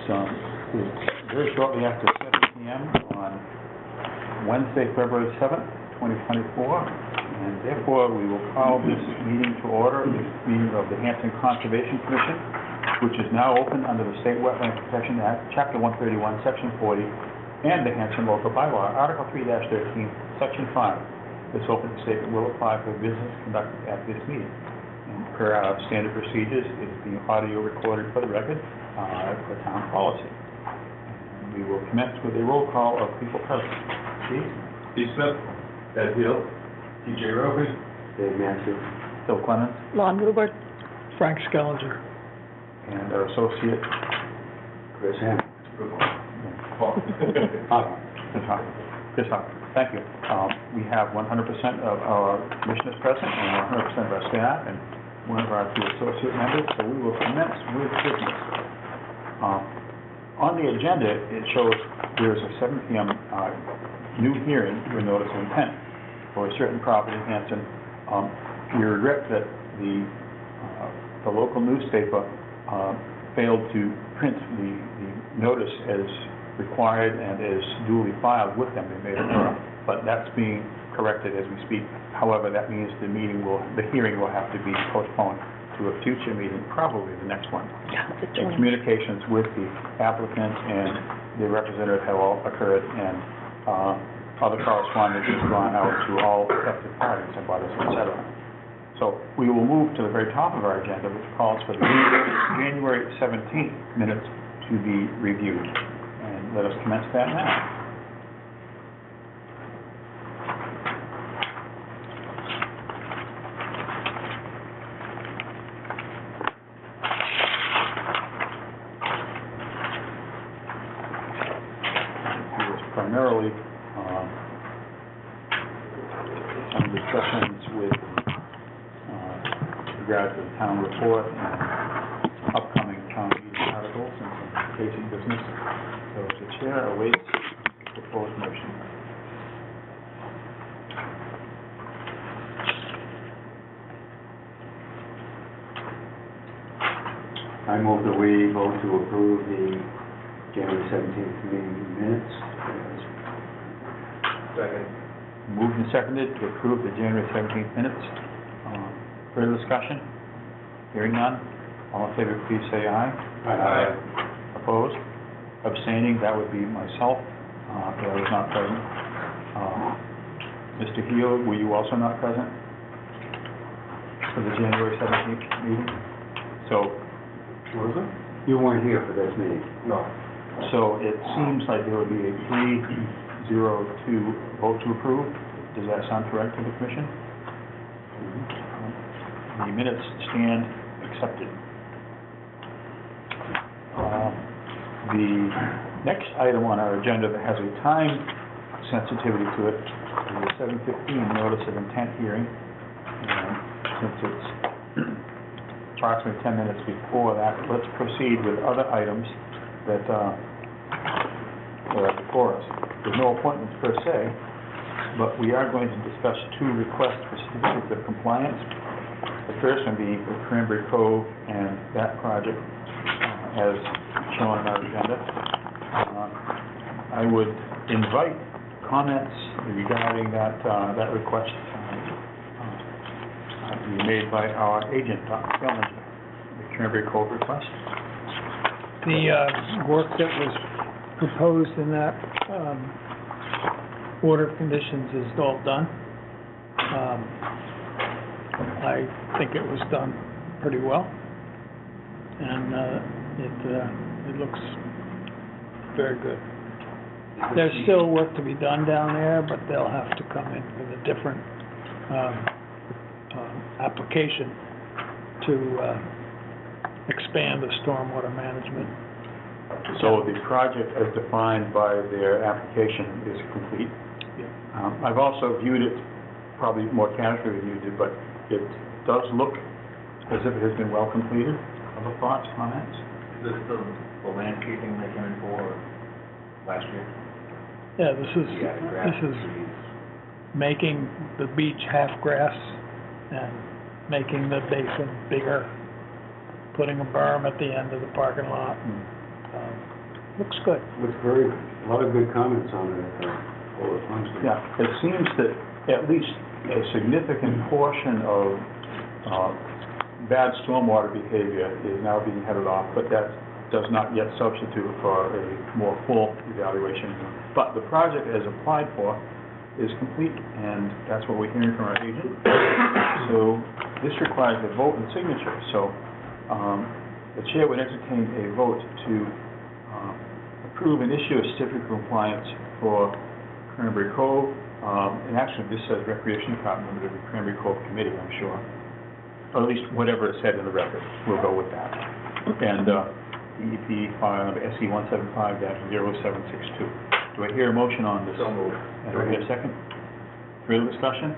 very shortly after 7 p.m. on Wednesday, February 7th, 2024, and therefore we will call this meeting to order, this meeting of the Hampton Conservation Commission, which is now open under the State Wetland Protection Act, Chapter 131, Section 40, and the Hampton Local Bylaw, Article 3-13, Section 5. This open statement will apply for business conducted at this meeting. And per our standard procedures, it's being audio recorded for the record for town policy. And we will commence with a roll call of people present. Steve Smith. Ed Hill. T.J. Roby. Dave Massey. Phil Clemens. Lon Rupert. Frank Skellinger. And our associate, Chris Hammond. Chris Hopper. Thank you. We have 100% of our commissioners present and 100% of our staff and one of our two associate members, so we will commence with business. On the agenda, it shows there is a 7 p.m. New hearing for notice of intent for a certain property in Hampton. We regret that the local newspaper failed to print the notice as required and as duly filed with them. They made an error, but that's being corrected as we speak. However, that means the hearing will have to be postponed to a future meeting, probably the next one. Yeah, And communications with the applicant and the representative have all occurred, and other correspondence has gone out to all affected parties, abutters, etc. So we will move to the very top of our agenda, which calls for the January 17th minutes to be reviewed. And let us commence that now. It was primarily some discussions with regard to the town report and upcoming town meeting articles and some basic business. So the chair awaits the proposed motion. I move that we vote to approve the January 17th meeting minutes. Second. Moved and seconded to approve the January 17th minutes. Further discussion? Hearing none. All in favor, please say aye. Aye. Opposed? Abstaining, that would be myself. I was not present. Mr. Heel, were you also not present for the January 17th meeting? So, What was it? You weren't here for this meeting. No. so it seems like there would be a 3-0-2 vote to approve. Does that sound correct to the commission? The minutes stand accepted. The next item on our agenda that has a time sensitivity to it is the 7:15 notice of intent hearing. And since it's approximately 10 minutes before that, let's proceed with other items that are before us. There's no appointments per se, but we are going to discuss two requests for certificates of compliance. The first one being for Cranberry Cove and that project as shown on our agenda. I would invite comments regarding that request to be made by our agent, Dr. Skellinger, the Cranberry Cove request. The work that was proposed in that order of conditions is all done. I think it was done pretty well, and it looks very good. There's still work to be done down there, but they'll have to come in with a different application to expand the stormwater management. So the project as defined by their application is complete. I've also viewed it, probably more casually viewed it, but it does look as if it has been well completed. Other thoughts, comments? Is this the landscaping they came in for last year? Yeah, this is making the beach half grass and making the basin bigger, putting a berm at the end of the parking lot. Looks good. Looks very, a lot of good comments on it, all the functions. Yeah, it seems that at least a significant portion of bad stormwater behavior is now being headed off, but that does not yet substitute for a more full evaluation. But the project as applied for is complete, and that's what we're hearing from our agent. So this requires a vote and signature. So the chair would entertain a vote to approve and issue a certificate of compliance for Cranberry Cove. And actually, this says Recreation Department, but it'll be Cranberry Cove Committee, I'm sure. Or at least whatever is said in the record, we'll go with that. And DEP file number SE 175-0762. Do I hear a motion on this? So moved. And do I hear a second? Further discussion?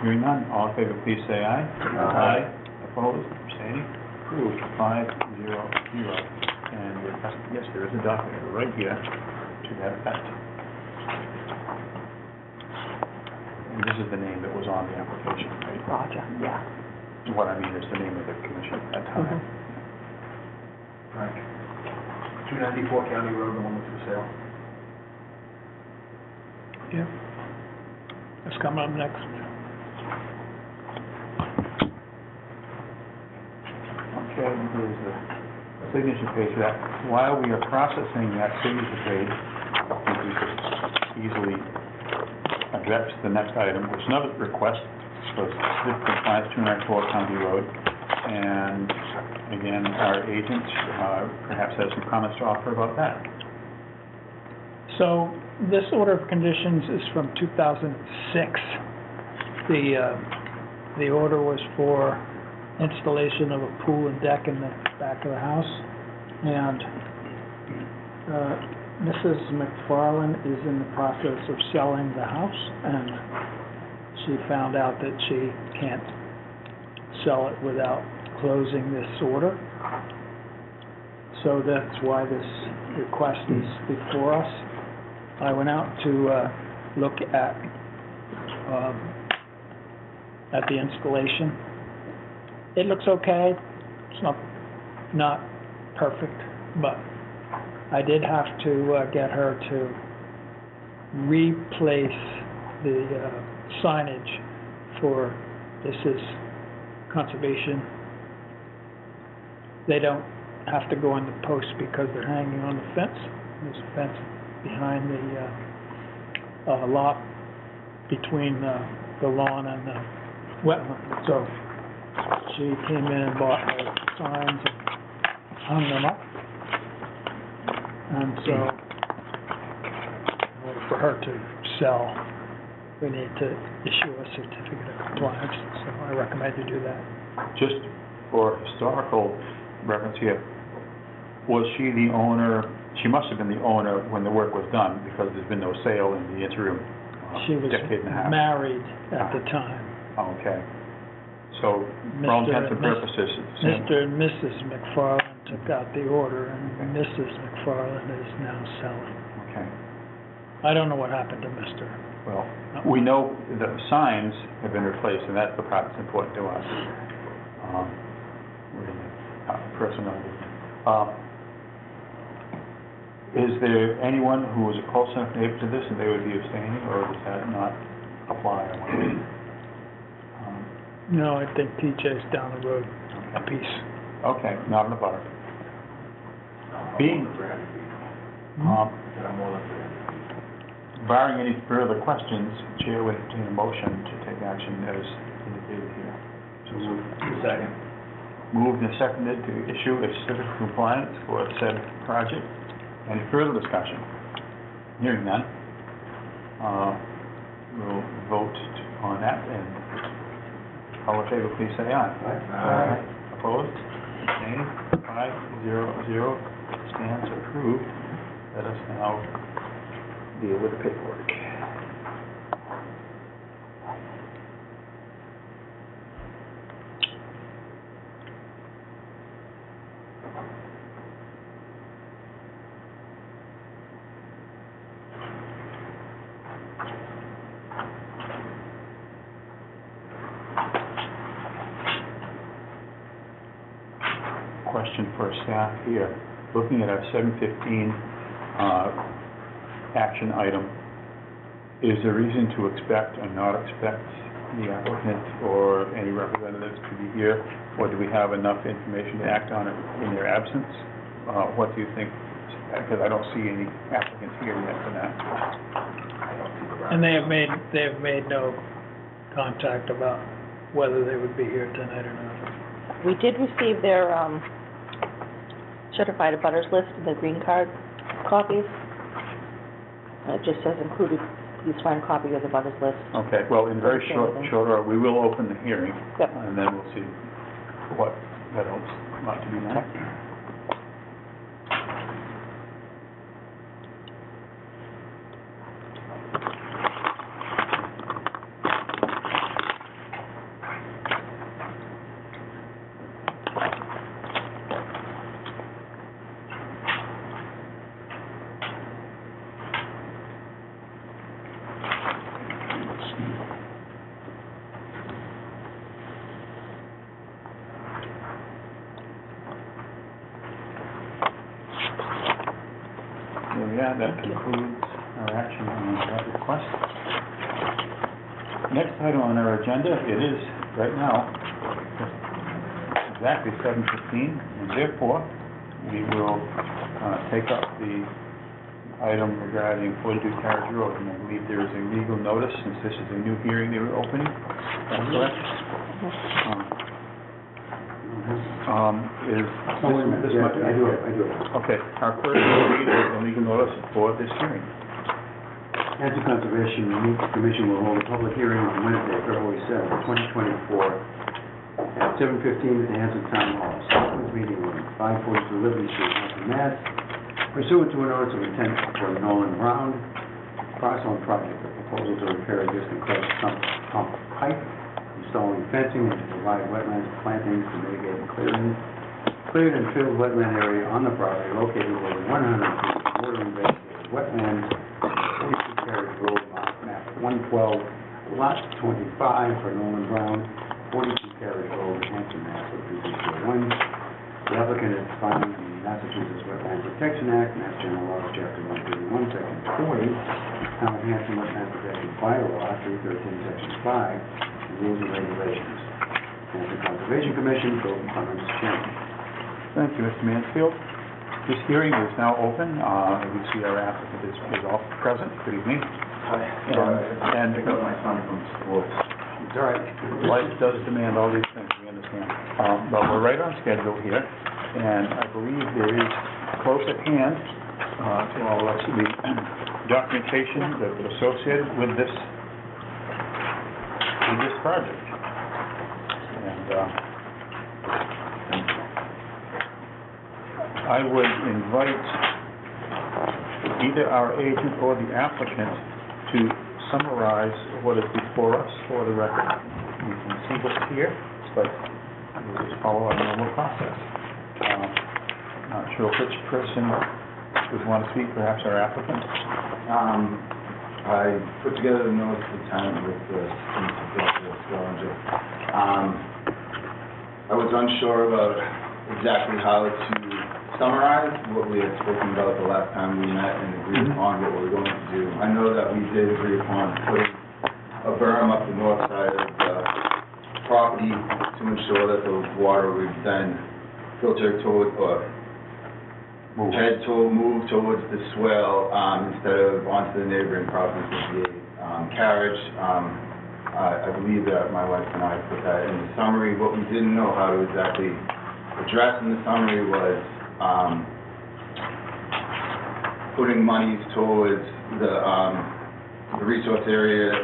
Hearing none, all in favor, please say aye. Aye. Opposed, abstaining, approved, 5-0-0. And yes, there is a document right here to that effect. And this is the name that was on the application, right? Roger, yeah. What I mean is the name of the commission at that time. Frank. 294 County Road, the one that's for sale. Yeah. That's coming up next. Okay, there's the signature page for that. While we are processing that signature page, I think we could easily address the next item, which is another request was certificate of compliance 294 County Road. And again, our agent perhaps has some comments to offer about that. So this order of conditions is from 2006. The order was for installation of a pool and deck in the back of the house. And Mrs. McFarland is in the process of selling the house, and she found out that she can't sell it without closing this order. So that's why this request is before us. I went out to look at the installation. It looks okay. It's not perfect, but I did have to get her to replace the signage for this is conservation. They don't have to go on the post because they're hanging on the fence. There's a fence behind the lot between the lawn and the wetland. So she came in and bought the signs and hung them up. And so, in order for her to sell, we need to issue a certificate of compliance. So I recommend you do that. Just for historical reference here, was she the owner? She must have been the owner when the work was done, because there's been no sale in the interim She was decade and a half. married at the time. Okay. So, for all intents and purposes, it's the same. Mr. and Mrs. McFarland took out the order, and Mrs. McFarland is now selling. Okay. I don't know what happened to Mr. Well, we know the signs have been replaced, and that's the part that's important to us. We're in the personnel. Is there anyone who is a close enough neighbor to this and they would be abstaining, or does that not apply? No, I think TJ's down the road a piece. Okay, not in the butter. Being, I'm more than barring any further questions, Chair would entertain a motion to take action as indicated here. Second. Moved and seconded to issue a certificate of compliance for said project. Any further discussion? Hearing none, we'll vote on that, and all in favor, please say aye. Aye. Opposed? Abstaining? 5-0-0. Stands approved. Let us now deal with the paperwork. Question for staff here. looking at our 7:15 action item, is there reason to expect or not expect the applicant or any representatives to be here? Or do we have enough information to act on it in their absence? What do you think? Because I don't see any applicants here yet for that. And they have made no contact about whether they would be here tonight or not. We did receive their certified abutters list, the green card copies. It just says included, please find copy of the abutters list. Okay, well, in very short order, we will open the hearing. Yep. And then we'll see what else might to be done. There we are, that concludes our action on that request. Next item on our agenda, it is, right now, exactly 7:15, and therefore, we will take up the item regarding 42 Carriage Road, and I believe there is a legal notice, since this is a new hearing they were opening. That's correct? Oh, wait a minute, yeah, I do it. Okay, our clerk will read the legal notice for this hearing. Hanson Conservation Commission will hold a public hearing on Wednesday, February 7th, 2024, at 7:15 at the Hanson Town Hall, Selectmen's Meeting Room, 542 Liberty Street, Hanson, Mass. Pursuant to a notice of intent for Nolan Brown, Crossland Project, a proposal to repair existing crushed pump pipe, installing fencing and to provide wetlands plantings to mitigate cleared and filled wetland area on the property located within 100 feet of bordering vegetated wetlands, 42 Carriage Road, map 112, lot 25 for Nolan Brown, 42 Carriage Road, Hanson, Mass. 301. The applicant is found in the Massachusetts Wetland Protection Act, Mass General Law, Chapter 131, Section 40, Town of Hanson Wetland Protection Bylaw, 313, Section 5, and rules and regulations. Hanson Conservation Commission, Bill Cummins, Chairman. Thank you, Mr. Mansfield. This hearing is now open. We see our applicant is all present. Good evening. Hi. And pick up my son from sports. it's all right. Life does demand all these things, we understand. But we're right on schedule here, and I believe there is close at hand to all of us the documentation that's associated with this project. And I would invite either our agent or the applicant to summarize what is before us for the record. You can see what's here, but we'll just follow our normal process. Not sure which person would want to speak, perhaps our applicant. I put together the notice of intent with the Scavenger. I was unsure about exactly how to summarize what we had spoken about the last time we met and agreed upon what we were going to do. I know that we did agree upon putting a berm up the north side of the property to ensure that the water would then filter toward, or move towards the swale instead of onto the neighboring properties with the carriage. I believe that my wife and I put that in the summary. What we didn't know how to exactly address in the summary was putting monies towards the resource area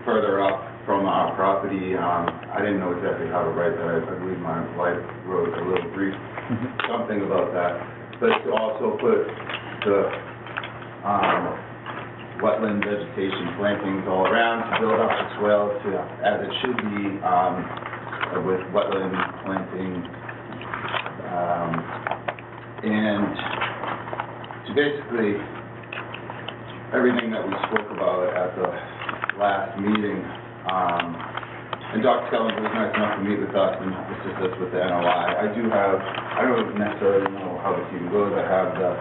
further up from our property. I didn't know exactly how to write that. I believe my wife wrote a little brief something about that. But to also put the wetland vegetation plantings all around to build up the swale to, as it should be, with wetland planting. And to basically everything that we spoke about at the last meeting, And Dr. Kellogg was nice enough to meet with us and assist us with the NOI. I don't necessarily know how this even goes. I have the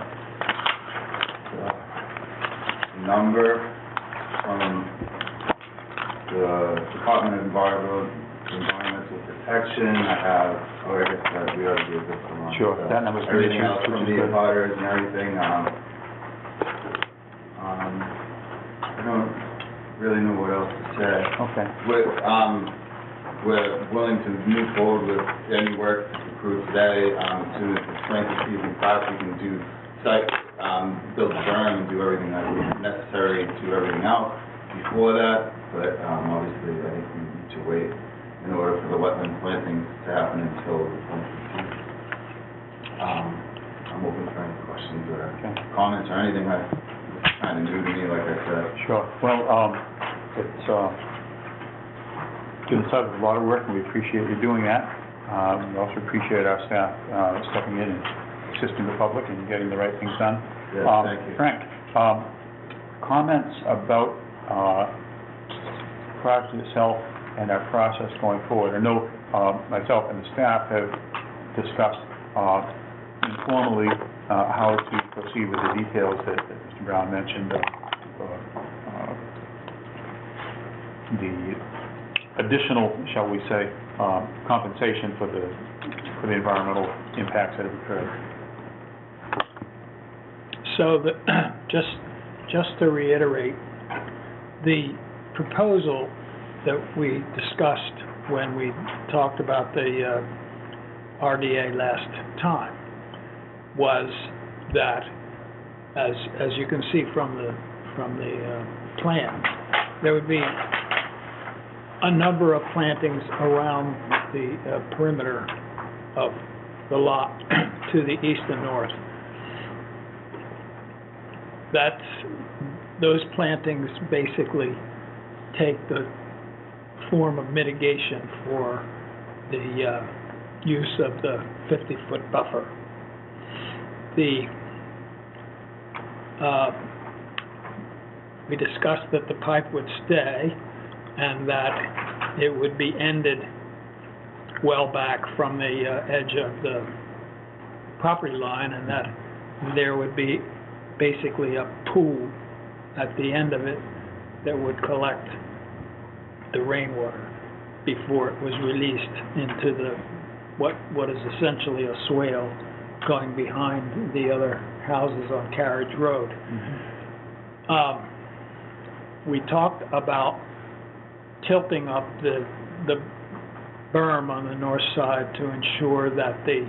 number from the Department of Environmental Protection. I have, I guess we already did this one. Sure, that number's been Everything issued, else from which is the good. abutters and everything. I don't really know what else to say. Okay, We're willing to move forward with any work that's approved today. As soon as the spring season starts, we can do site, build the berm and do everything that is necessary to everything else before that. But obviously, I think we need to wait in order for the wetland plantings to happen until the 2015. I'm open for any questions or Okay. comments or anything that's kind of new to me, like I said. sure. Well, it's, been a lot of work, and we appreciate you doing that. We also appreciate our staff stepping in and assisting the public and getting the right things done. Yes, thank you. Frank, comments about the project itself and our process going forward. I know myself and the staff have discussed informally how to proceed with the details that Mr. Brown mentioned, the additional, shall we say, compensation for the environmental impacts that have occurred. So just to reiterate, the proposal that we discussed when we talked about the RDA last time was that, as you can see from the plan, there would be a number of plantings around the perimeter of the lot to the east and north. Those plantings basically take the form of mitigation for the use of the 50-foot buffer. We discussed that the pipe would stay and that it would be ended well back from the edge of the property line, and that there would be basically a pool at the end of it that would collect the rainwater before it was released into the what is essentially a swale going behind the other houses on Carriage Road. We talked about tilting up the berm on the north side to ensure that the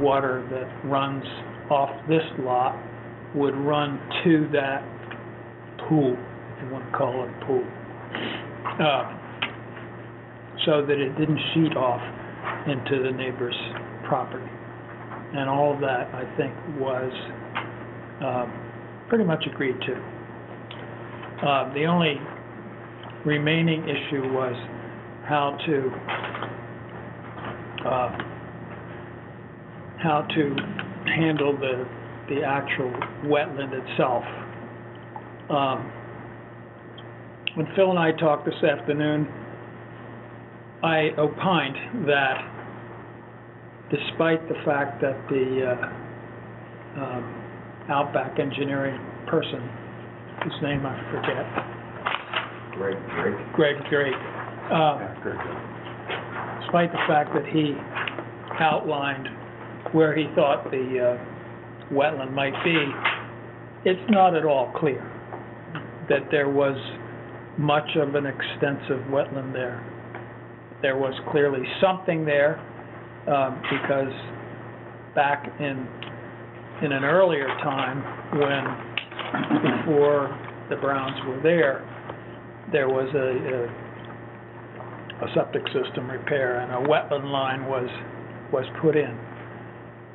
water that runs off this lot would run to that pool, if you want to call it a pool, so that it didn't sheet off into the neighbor's property. And all of that, I think, was pretty much agreed to. The only remaining issue was how to handle the actual wetland itself. When Phil and I talked this afternoon, I opined that despite the fact that the Outback Engineering person, whose name I forget, Greg, despite the fact that he outlined where he thought the wetland might be, it's not at all clear that there was much of an extensive wetland there. There was clearly something there, because back in an earlier time, before the Browns were there was a septic system repair, and a wetland line was put in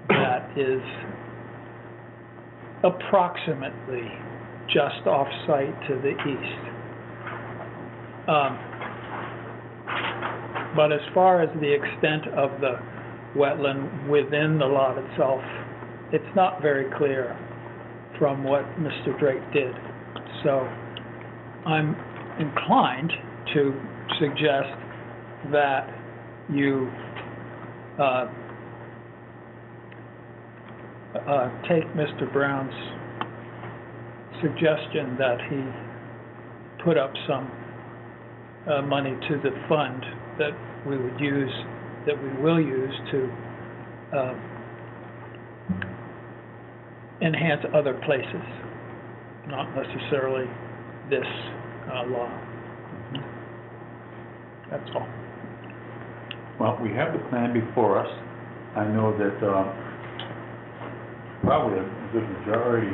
that is approximately just off-site to the east. But as far as the extent of the wetland within the lot itself, it's not very clear from what Mr. Drake did. So I'm inclined to suggest that you take Mr. Brown's suggestion that he put up some money to the fund that we would use, that we will use to enhance other places, not necessarily this law. That's all. Well, we have the plan before us. I know that probably a good majority,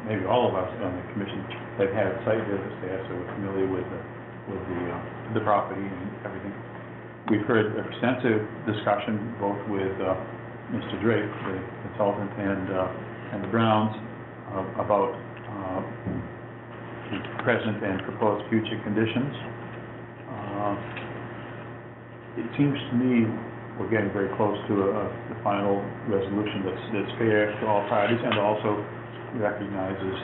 maybe all of us on the commission have had site visits there, so we're familiar with the property and everything. We've heard extensive discussion both with Mr. Drake, the consultant, and the Browns about the present and proposed future conditions. It seems to me we're getting very close to the final resolution that's fair to all parties and also recognizes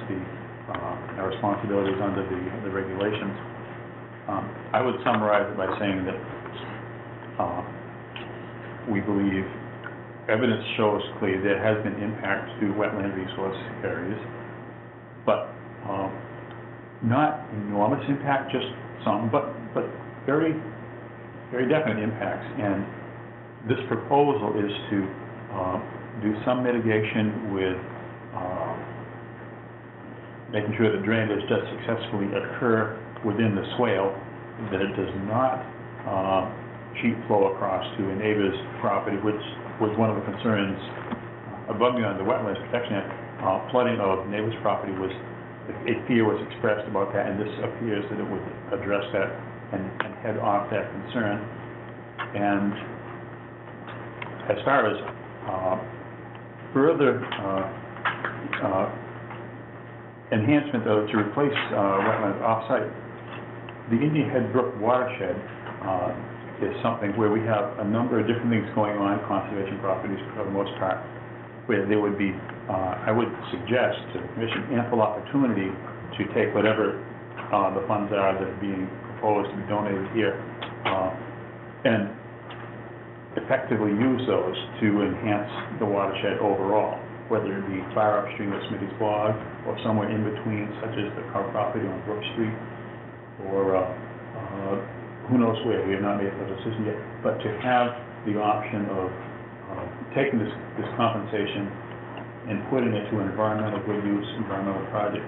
our responsibilities under the regulations. I would summarize it by saying that we believe evidence shows clearly there has been impact to wetland resource areas, but not enormous impact, just some, but very, very definite impacts. And this proposal is to do some mitigation with making sure the drainage does successfully occur within the swale, that it does not sheet flow across to a neighbor's property, which was one of the concerns above and beyond the Wetlands Protection Act. Flooding of neighbor's property was, a fear was expressed about that, and this appears that it would address that and head off that concern. And as far as further enhancement to replace wetlands off-site, the Indian Head Brook watershed is something where we have a number of different things going on, conservation properties for the most part, where there would be, I would suggest to the Commission, ample opportunity to take whatever the funds are that are being proposed to be donated here and effectively use those to enhance the watershed overall, whether it be far upstream of Smitty's Bog or somewhere in between, such as the car property on Brook Street, or who knows where. We have not made a decision yet, but to have the option of taking this compensation and putting it to an environmental good use, environmental project,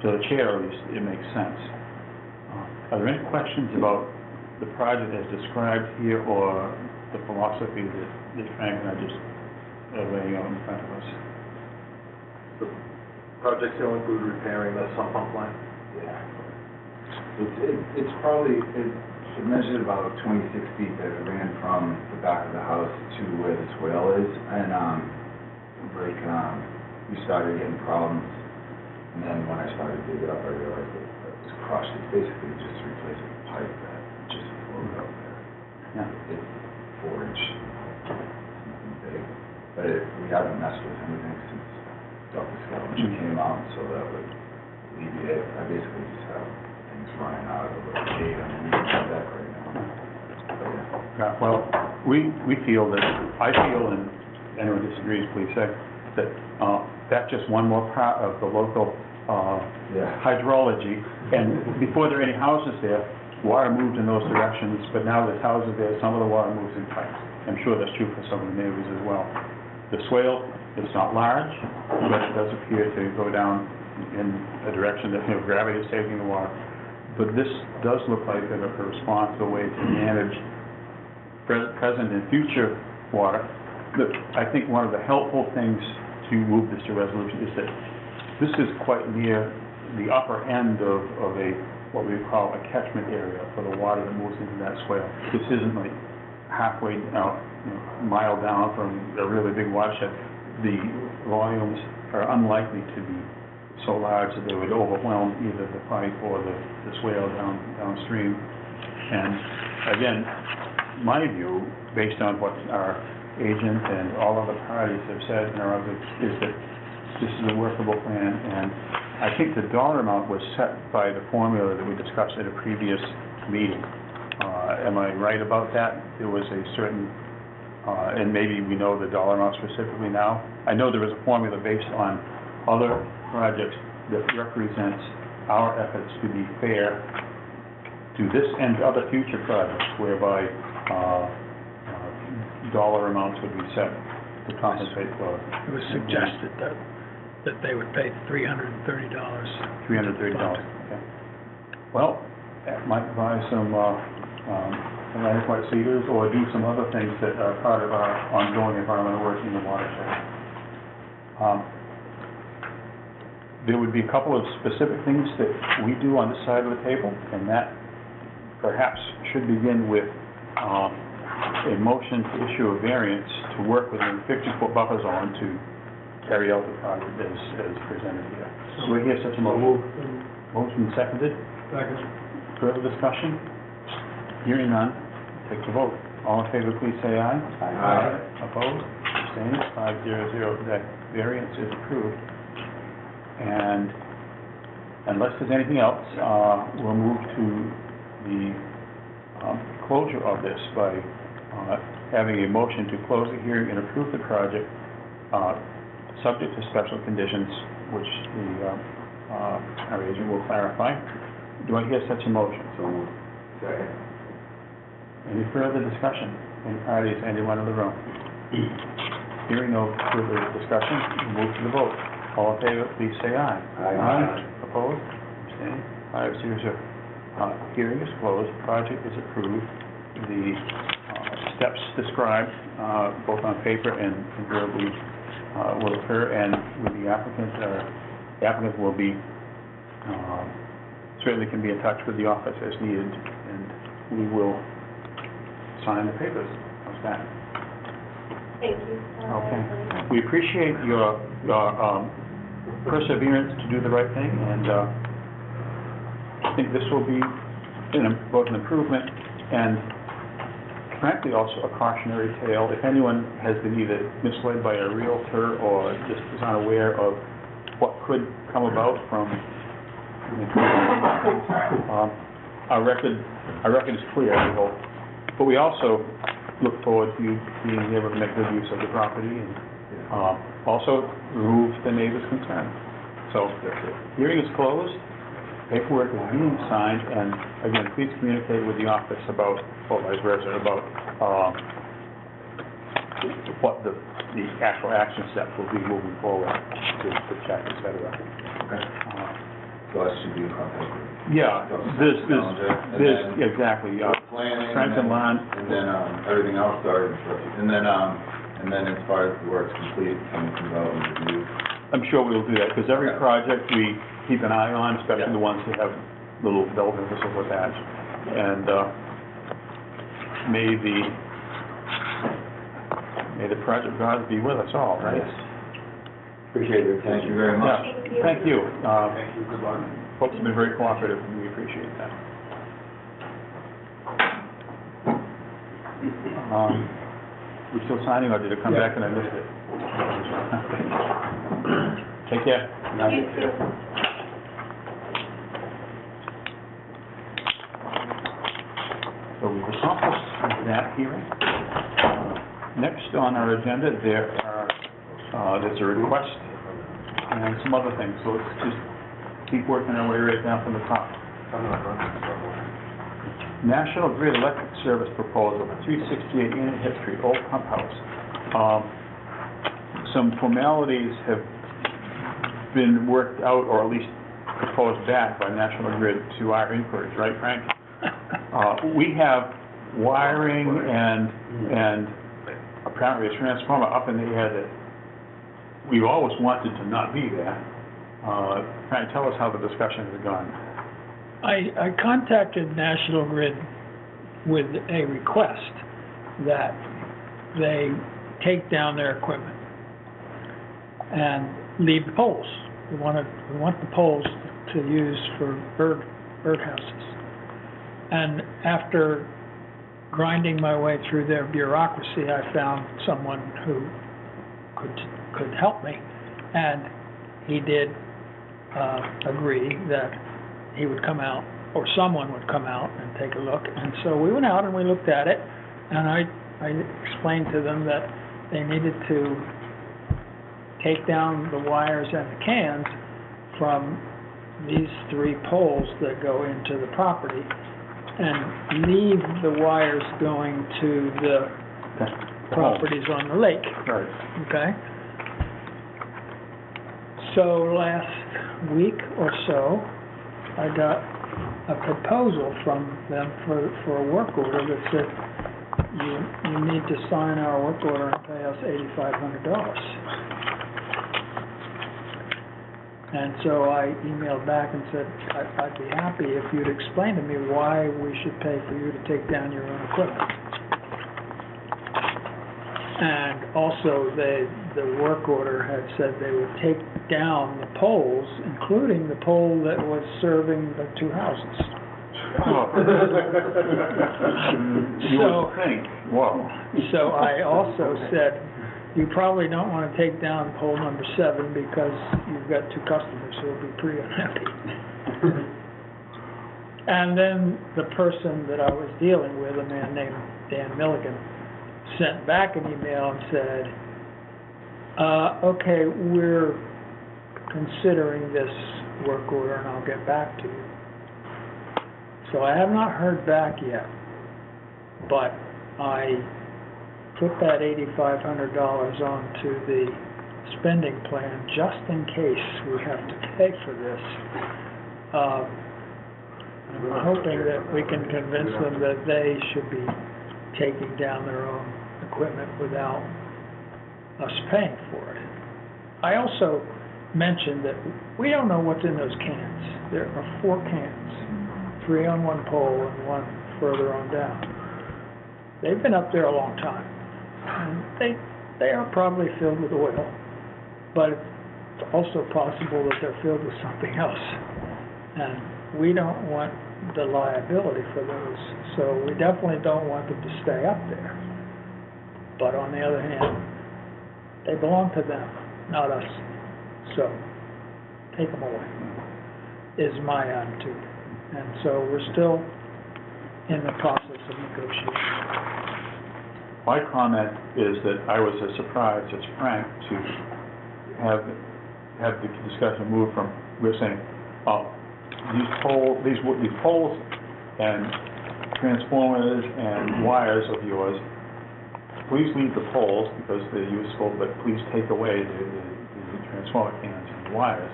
to the chair at least, it makes sense. Are there any questions about the project as described here, or the philosophy that Frank and I just laying out in front of us? The project will include repairing the sump pump line? Yeah. It's probably, it measured about 26 feet that it ran from the back of the house to where the swale is, and we started getting problems, and then when I started to dig it up, I realized that it was crushed. It's basically just replacing a pipe that just flowed out there. Yeah. It's 4-inch, nothing big, but we haven't messed with anything since Dr. Scavenger came out, so that would alleviate. I basically just have things running out of the little gate underneath the deck right now. But yeah. Well, we feel that, I feel, and anyone disagrees, please say, that that's just one more part of the local hydrology. And before there are any houses there, water moved in those directions, but now there's houses there, some of the water moves in pipes. I'm sure that's true for some of the neighbors as well. The swale is not large, but it does appear to go down in a direction that, gravity is taking the water. But this does look like a responsible way to manage present and future water. I think one of the helpful things to move this to resolution is that this is quite near the upper end of what we call a catchment area for the water that moves into that swale. This isn't like halfway out, a mile down from a really big watershed. The volumes are unlikely to be so large that they would overwhelm either the pipe or the swale downstream. And again, my view, based on what our agent and all other parties have said in our others, is that this is a workable plan, and I think the dollar amount was set by the formula that we discussed at a previous meeting. Am I right about that? There was a certain, and maybe we know the dollar amount specifically now. I know there is a formula based on other projects that represents our efforts to be fair to this and other future projects whereby dollar amounts would be set to compensate for. It was suggested that they would pay $330. $330, okay. Well, that might provide some inadequate cedars or do some other things that are part of our ongoing environmental work in the watershed. There would be a couple of specific things that we do on this side of the table, and that perhaps should begin with a motion to issue a variance to work within the 50-foot buffer zone to carry out the project as presented here. So we hear such a motion. Motion seconded. Second. Further discussion? Hearing none, take the vote. All in favor, please say aye. Aye. Opposed? Abstained? 500. That variance is approved. And unless there's anything else, we'll move to the closure of this by having a motion to close the hearing and approve the project, subject to special conditions, which our agent will clarify. Do I hear such a motion? So moved. Second. Any further discussion? Any parties, anyone in the room? Hearing no further discussion, we'll move to the vote. All in favor, please say aye. Aye. Opposed? Abstained? 500. Hearing is closed, project is approved. The steps described, both on paper and verbally, will occur, and with the applicant will be, certainly can be in touch with the office as needed, and we will sign the papers. How's that? Thank you. Okay. We appreciate your perseverance to do the right thing, and I think this will be both an improvement and frankly also a cautionary tale. If anyone has been either misled by a realtor or just is unaware of what could come about from our record is clear, we hope. But we also look forward to you being able to make good use of the property and also remove the neighbor's concern. So, hearing is closed, paperwork is being signed, and again, please communicate with the office about, or vice versa, about what the actual action steps will be moving forward to check, et cetera. Okay. So I should be in contact with Yeah, there's, exactly, planning, Franklin Lawn. and then everything else started, and then as far as the work's complete, someone comes out and reviews. I'm sure we'll do that, because every project we keep an eye on, especially the ones that have little bells and whistles attached. And may the project gods be with us all, right? Appreciate your Thank you attention. very much. Yeah, thank you. Thank you, good luck. Folks have been very cooperative, and we appreciate that. We still signing, or did it come back and I missed it? Take care. You too. So we've accomplished that hearing. Next on our agenda, there's a request and some other things, so let's just keep working our way right down from the top. National Grid Electric Service Proposal, 368 Indian Hip Street, Old Pump House. Some formalities have been worked out, or at least proposed back by National Grid to our inquiries, right, Frank? We have wiring and apparently a transformer up in the air that we've always wanted to not be there. Frank, tell us how the discussion has gone. I contacted National Grid with a request that they take down their equipment and leave the poles. We want the poles to use for birdhouses. And after grinding my way through their bureaucracy, I found someone who could help me, and he did agree that he would come out or someone would come out and take a look. And so we went out and we looked at it, and I explained to them that they needed to take down the wires and the cans from these 3 poles that go into the property and leave the wires going to the properties on the lake, Right. okay? So last week or so, I got a proposal from them for a work order that said, you need to sign our work order and pay us $8,500. And so I emailed back and said, I'd be happy if you'd explain to me why we should pay for you to take down your own equipment. And also, the work order had said they would take down the poles, including the pole that was serving the 2 houses. You would think, whoa. So I also said, you probably don't want to take down pole number 7 because you've got 2 customers who will be pretty unhappy. And then the person that I was dealing with, a man named Dan Milligan, sent back an email and said, okay, we're considering this work order and I'll get back to you. So I have not heard back yet, but I put that $8,500 onto the spending plan just in case we have to pay for this. I'm hoping that we can convince them that they should be taking down their own equipment without us paying for it. I also mentioned that we don't know what's in those cans. There are 4 cans, 3 on one pole and 1 further on down. They've been up there a long time. And they are probably filled with oil, but it's also possible that they're filled with something else. And we don't want the liability for those, so we definitely don't want them to stay up there. But on the other hand, they belong to them, not us. So take them away, is my attitude. And so we're still in the process of negotiation. My comment is that I was as surprised as Frank to have the discussion move from, we're saying, these poles and transformers and wires of yours, please leave the poles because they're useful, but please take away the transformer cans and wires,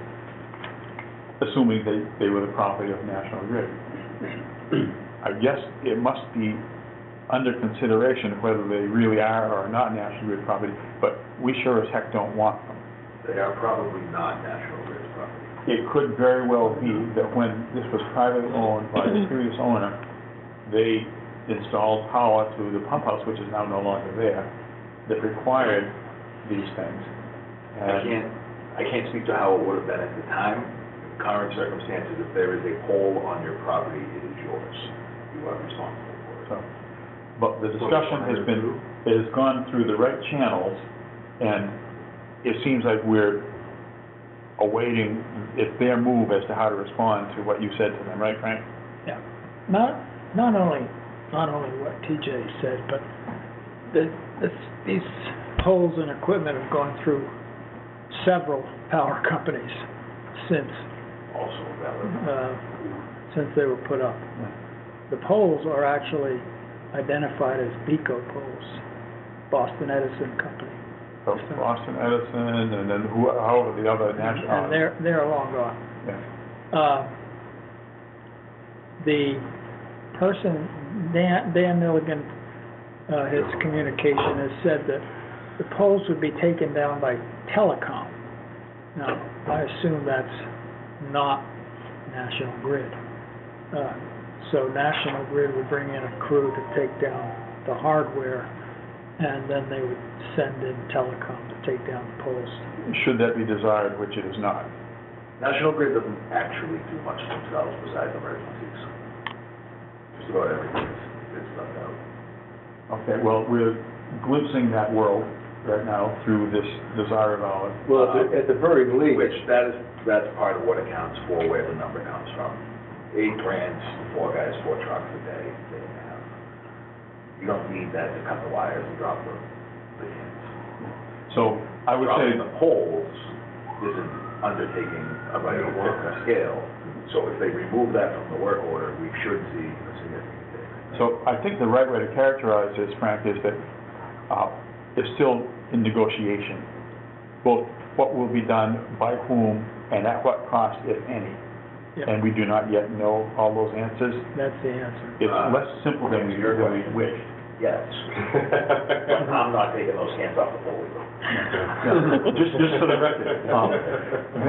assuming they were the property of National Grid. I guess it must be under consideration whether they really are or are not National Grid property, but we sure as heck don't want them. They are probably not National Grid property. It could very well be that when this was privately owned by the previous owner, they installed power to the pump house, which is now no longer there, that required these things. And I can't speak to how it would have been at the time. In current circumstances, if there is a pole on your property, it is yours. You are responsible for it. so, but the discussion has gone through the right channels, and it seems like we're awaiting their move as to how to respond to what you said to them, right, Frank? Yeah. Not only what TJ said, but these poles and equipment have gone through several power companies since Also valid. since they were put up. The poles are actually identified as BECO poles, Boston Edison Company. So Boston Edison, and then however the other national. And they're long gone. Yeah. The person, Dan Milligan, his communication has said that the poles would be taken down by telecom. Now, I assume that's not National Grid. So National Grid would bring in a crew to take down the hardware, and then they would send in telecom to take down the poles. Should that be desired, which it is not. National Grid doesn't actually do much themselves besides emergencies. Just about everything is left out. Okay, well, we're glimpsing that world right now through this desire of ours. Well, at the very least, Which that's part of what accounts for where the number comes from. 8 grants, 4 guys, 4 trucks a day, day and a half. You don't need that to cut the wires and drop the cans. So I would say, Dropping the poles isn't undertaking a work scale, so if they remove that from the work order, we should see a significant savings. so I think the right way to characterize this, Frank, is that it's still in negotiation, both what will be done, by whom, and at what cost, if any. Yep. And we do not yet know all those answers. That's the answer. It's less simple than we wished. Yes. But I'm not taking those cans off the pole. Yeah. Just for the record,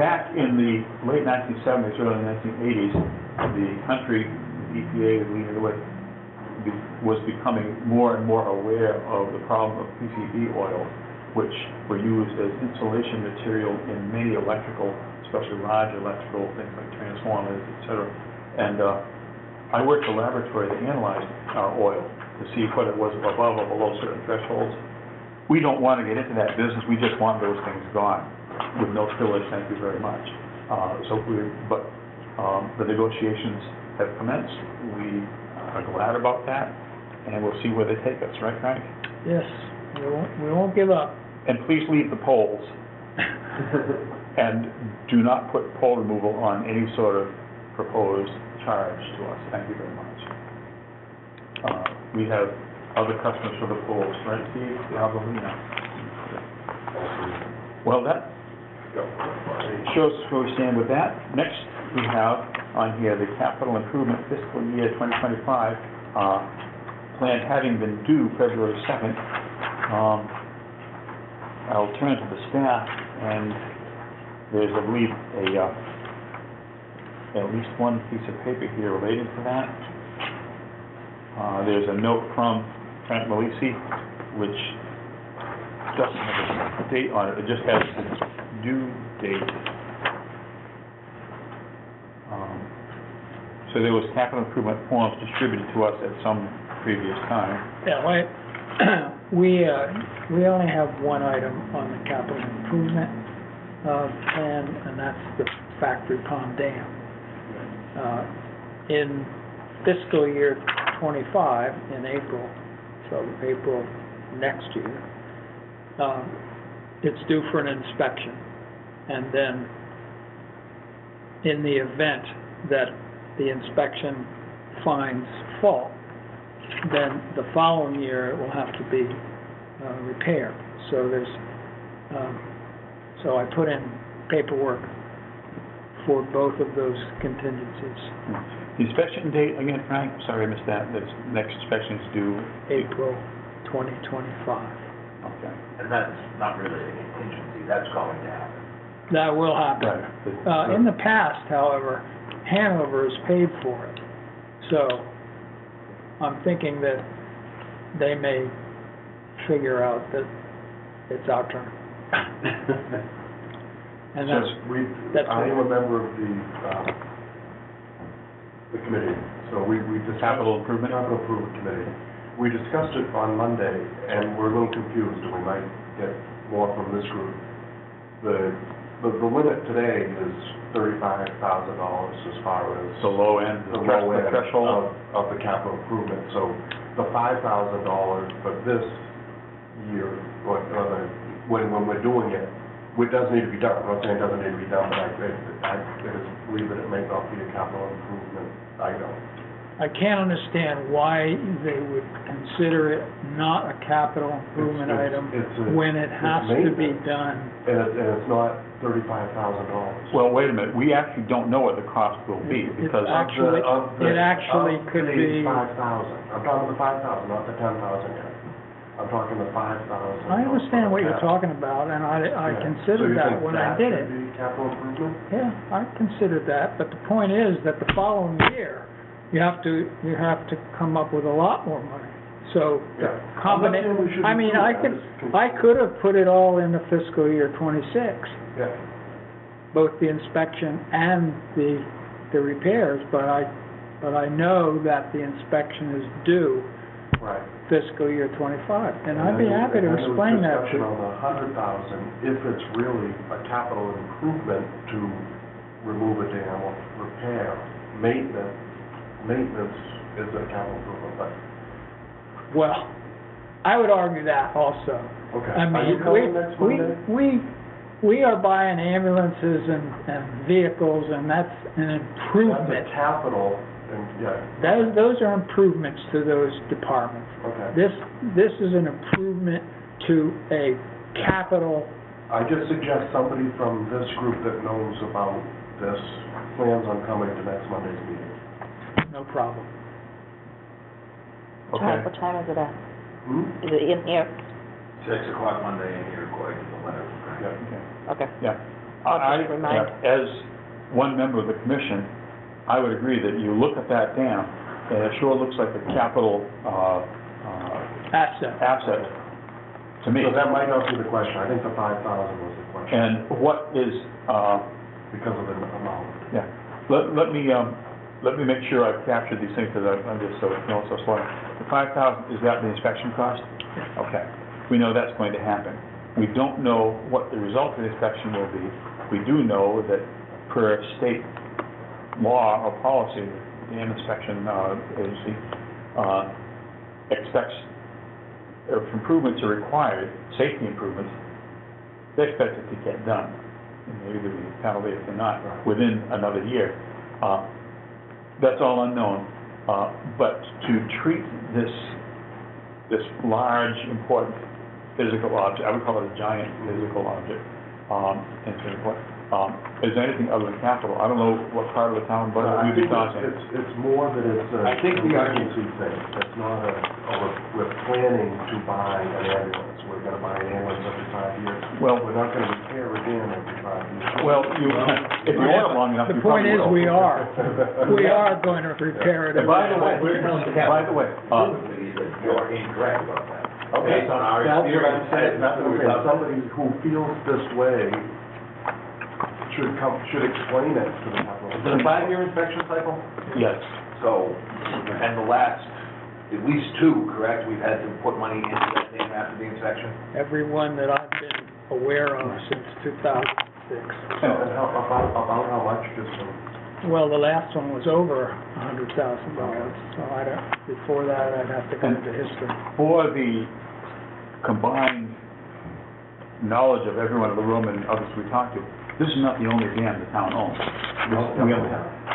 back in the late 1970s, early 1980s, the country, the EPA leading the way, was becoming more and more aware of the problem of PCB oil, which were used as insulation material in many electrical, especially large electrical things like transformers, et cetera. And I worked in a laboratory that analyzed our oil to see whether it was above or below certain thresholds. We don't want to get into that business. We just want those things gone with no spillage. Thank you very much. The negotiations have commenced. We are glad about that, and we'll see where they take us. Right, Frank? Yes, we won't give up. And please leave the poles. And do not put pole removal on any sort of proposed charge to us. Thank you very much. We have other customers for the poles, right, Steve? The Albertina. Well, that shows us where we stand with that. Next, we have on here the capital improvement fiscal year 2025 plan having been due February 2nd. I'll turn to the staff, and there's, I believe, at least one piece of paper here related to that. There's a note from Frank Malisi, which doesn't have a date on it, it just has the due date. So there was capital improvement forms distributed to us at some previous time. Yeah, we only have one item on the capital improvement plan, and that's the Factory Pond Dam. In fiscal year 25, in April, so April next year, it's due for an inspection. And then in the event that the inspection finds fault, then the following year it will have to be repaired. So so I put in paperwork for both of those contingencies. The inspection date, again, Frank, sorry I missed that, the next inspection is due? April 2025. Okay. And that's not really a contingency, that's going to happen. That will happen. Right. In the past, however, Hanover has paid for it. So I'm thinking that they may figure out that it's our turn. And that's I am a member of the committee, so we discussed. Capital Improvement? Capital Improvement Committee. We discussed it on Monday, and we're a little confused, and we might get more from this group. The limit today is $35,000 as far as. The low end, The low end threshold? of the capital improvement. So the $5,000 for this year, when we're doing it, it does need to be done. I'm not saying it doesn't need to be done, but I just believe that it may not be a capital improvement item. I can't understand why they would consider it not a capital improvement item when it has to be done. And it's not $35,000. Well, wait a minute, we actually don't know what the cost will be, because It actually could be. $5,000. I'm talking the $5,000, not the $10,000 yet. I'm talking the $5,000. I understand what you're talking about, and I considered that when I did it. So you think that should be capital improvement? Yeah, I considered that, but the point is that the following year, you have to come up with a lot more money. So the Yeah. combination, I'm not saying we shouldn't I mean, do it. I could have put it all in the fiscal year 26, Yeah. both the inspection and the repairs, but I know that the inspection is due Right. fiscal year 25, and I'd be happy to explain that to Discussion you. on the $100,000, if it's really a capital improvement to remove a dam or repair, maintenance is a capital improvement, but, Well, I would argue that also. okay. I Are you mean, coming next Monday? we are buying ambulances and vehicles, and that's an improvement. That's a capital, and, yeah. Those are improvements to those departments. Okay. This is an improvement to a capital, I just suggest somebody from this group that knows about this plans on coming to next Monday's meeting. no problem. Okay. What time is it at? Hmm? Is it in here? 6 o'clock Monday, and you're according to the letter from Frank. Yeah. Okay. Okay. Yeah. I'll just remind. As one member of the commission, I would agree that you look at that dam, and it sure looks like a capital, Asset. asset to me. So that might not be the question. I think the 5,000 was the question, And what is, because of the amount. yeah, let me make sure I've captured these things, because I'm just so slow. The 5,000, is that the inspection cost? Okay. We know that's going to happen. We don't know what the result of the inspection will be. We do know that per state law or policy, the dam inspection agency expects, if improvements are required, safety improvements, they expect it to get done. And maybe there'll be a penalty if they're not, within another year. That's all unknown. But to treat this large, important physical object, I would call it a giant physical object, and so forth, is there anything other than capital? I don't know what part of the town budget I we'd be think talking. it's more that it's I think an we are- emergency thing. It's not we're planning to buy an ambulance. We're gonna buy an ambulance every 5 years. Well- We're not gonna repair a dam every 5 years. Well, if you want it long enough, The you point probably is, will. we are. We are going to repair it. And by the way, You're incorrect about that. Okay, Based on our that's what I'm experience, saying. that's what we're Okay, talking. somebody who feels this way should explain it to the capital. Is it a 5-year inspection cycle? yes. So, and the last, at least 2, correct, we've had to put money into that dam after the inspection? Everyone that I've been aware of since 2006. And about how much, just from... Well, the last one was over $100,000, so before that, I'd have to go into history. For the combined knowledge of everyone in the room and others we talked to, this is not the only dam the town owns.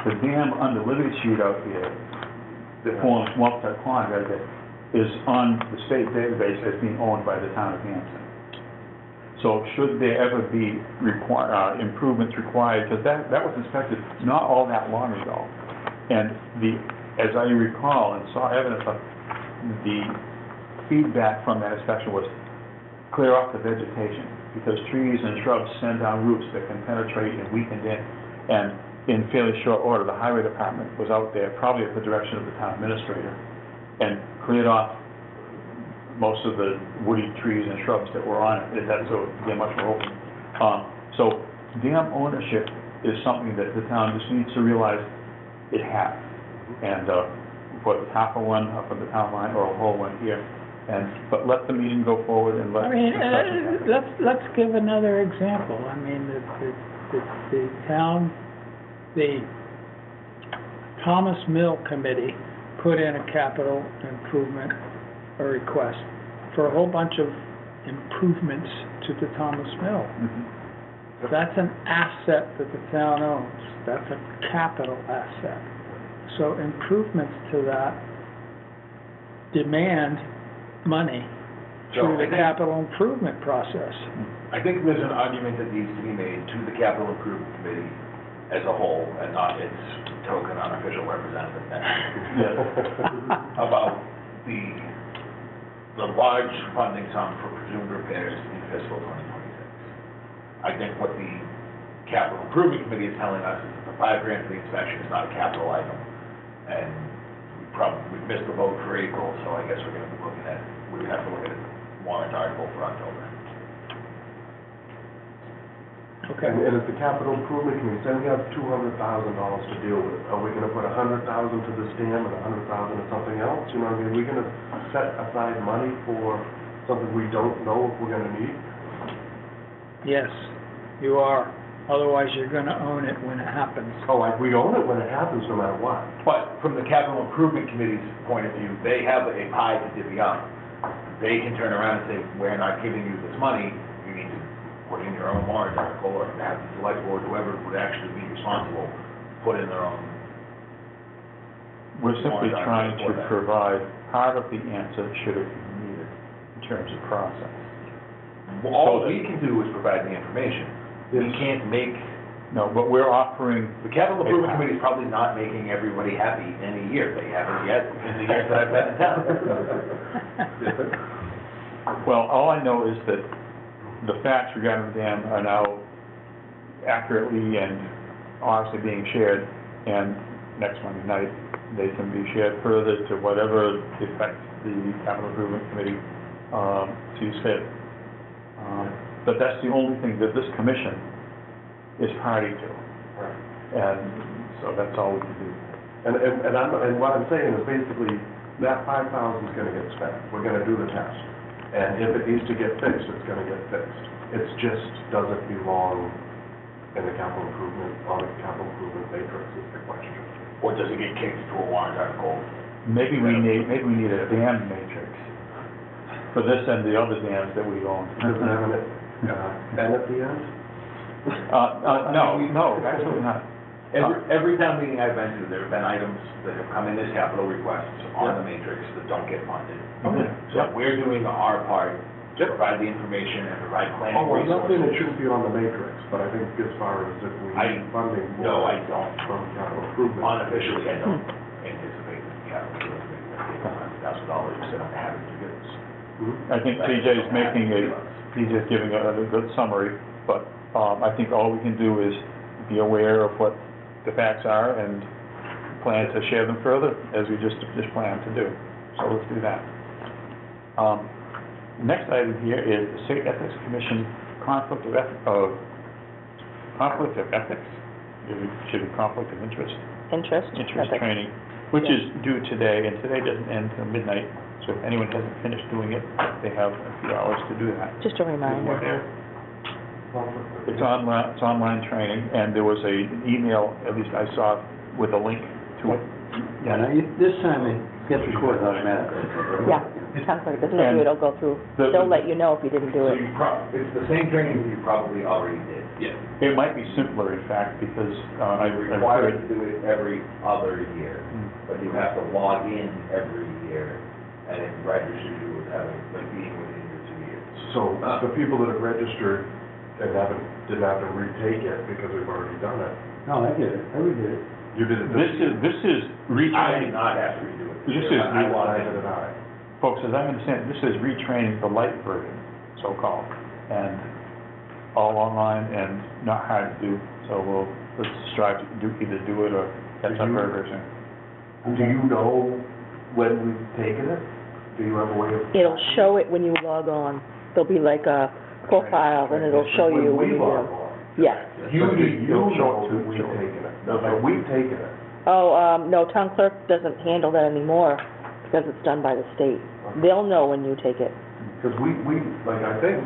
The dam under Liberty Street out here, that forms Swampscott Pond right there, is on the state database as being owned by the town of Hampton. So should there ever be improvements required, because that was inspected not all that long ago. And as I recall and saw evidence of, the feedback from that inspection was clear off the vegetation, because trees and shrubs send down roots that can penetrate and weaken in. And in fairly short order, the highway department was out there, probably at the direction of the town administrator, and cleared off most of the woody trees and shrubs that were on it, so they're much more open. So dam ownership is something that the town just needs to realize it has. And whether it's half of one up on the town line or a whole one here, but let the meeting go forward and let. I mean, let's give another example. I mean, the Thomas Mill Committee put in a capital improvement request for a whole bunch of improvements to the Thomas Mill. Mhm. That's an asset that the town owns. That's a capital asset. So improvements to that demand money So through I the think- capital improvement process. I think there's an argument that needs to be made to the capital improvement committee as a whole, and not its token unofficial representative about the large funding sum for presumed repairs in fiscal 2026. I think what the capital improvement committee is telling us is that the $5,000 for the inspection is not a capital item, and we missed the vote for April, so I guess we're gonna be looking at, we would have to look at a warrant article for October. Okay. And if the capital improvement committee, say we have $200,000 to deal with, are we gonna put $100,000 to this dam and $100,000 to something else? You know what I mean? Are we gonna set aside money for something we don't know if we're gonna need? Yes, you are. Otherwise, you're gonna own it when it happens. Oh, like, we own it when it happens, no matter what. But from the capital improvement committee's point of view, they have a pie to divvy up. They can turn around and say, we're not giving you this money, you need to put in your own warrant article, or have the select board, whoever would actually be responsible, put in their own. We're simply Warrant trying article to for that. provide part of the answer should it be needed in terms of process. All So we can do is provide the information. We can't make, No, but we're offering, the capital improvement committee is probably not making everybody happy in a year. They haven't yet in the years that I've been in town. well, all I know is that the facts regarding the dam are now accurately and honestly being shared, and next Monday night, they can be shared further to whatever effect the capital improvement committee sees fit. But that's the only thing that this commission is party to, and so that's all we can do. And what I'm saying is basically, that 5,000 is gonna get spent. We're gonna do the test. And if it needs to get fixed, it's gonna get fixed. It just doesn't belong in the capital improvement, on the capital improvement matrix is the question. Or does it get kicked to a warrant article? Maybe we need a dam matrix for this and the other dams that we own. Doesn't have an, N at the end? No, absolutely not. Every town meeting I've been to, there have been items that have come in as capital requests on the matrix that don't get funded. Okay. So we're doing our part to provide the information and provide planning Oh, well, nothing that resources. shouldn't be on the matrix, but I think as far as if we I- need funding No, more I don't. from capital improvement. Unofficially, I don't anticipate that the capital improvement $100,000 to sit on the having to do this. Mhm. I think TJ's TJ's giving a good summary, but I think all we can do is be aware of what the facts are and plan to share them further, as we just planned to do. So let's do that. Next item here is the State Ethics Commission conflict of ethics. It should be conflict of interest. Interest? Interest Ethics. training, which is due today, and today doesn't end till midnight. So if anyone hasn't finished doing it, they have a few hours to do that. Just a reminder. It's online training, and there was an email, at least I saw, with a link to it. Yeah, now, this time it gets recorded automatically. Yeah, sounds like it doesn't do it, it'll go through, The- they'll let you know if you didn't do So it. it's the same training that you probably already did. Yeah. It might be simpler, in fact, because I've You're required heard, to do it every other year, but you have to log in every year, and it registers you as having, like, being within your 2 years. So the people that have registered and didn't have to retake it because we've already done it. No, I get it, I redid it. You did it this is I retraining, did not have to redo it. This is- I logged Neither in. did I. folks, as I understand, this is retraining the light version, so-called, and all online and not hard to do, so let's strive to either do it or catch up very, very soon. Do you know when we've taken it? Do you have a way of? It'll show it when you log on. There'll be like a profile, and it'll show you when When we you log do. on. Yes. You You'll show know it that to- we've show it. taken it. No, but we've taken it. Oh, no, town clerk doesn't handle that anymore because it's done by the state. They'll know when you take it. Because we, like, I think,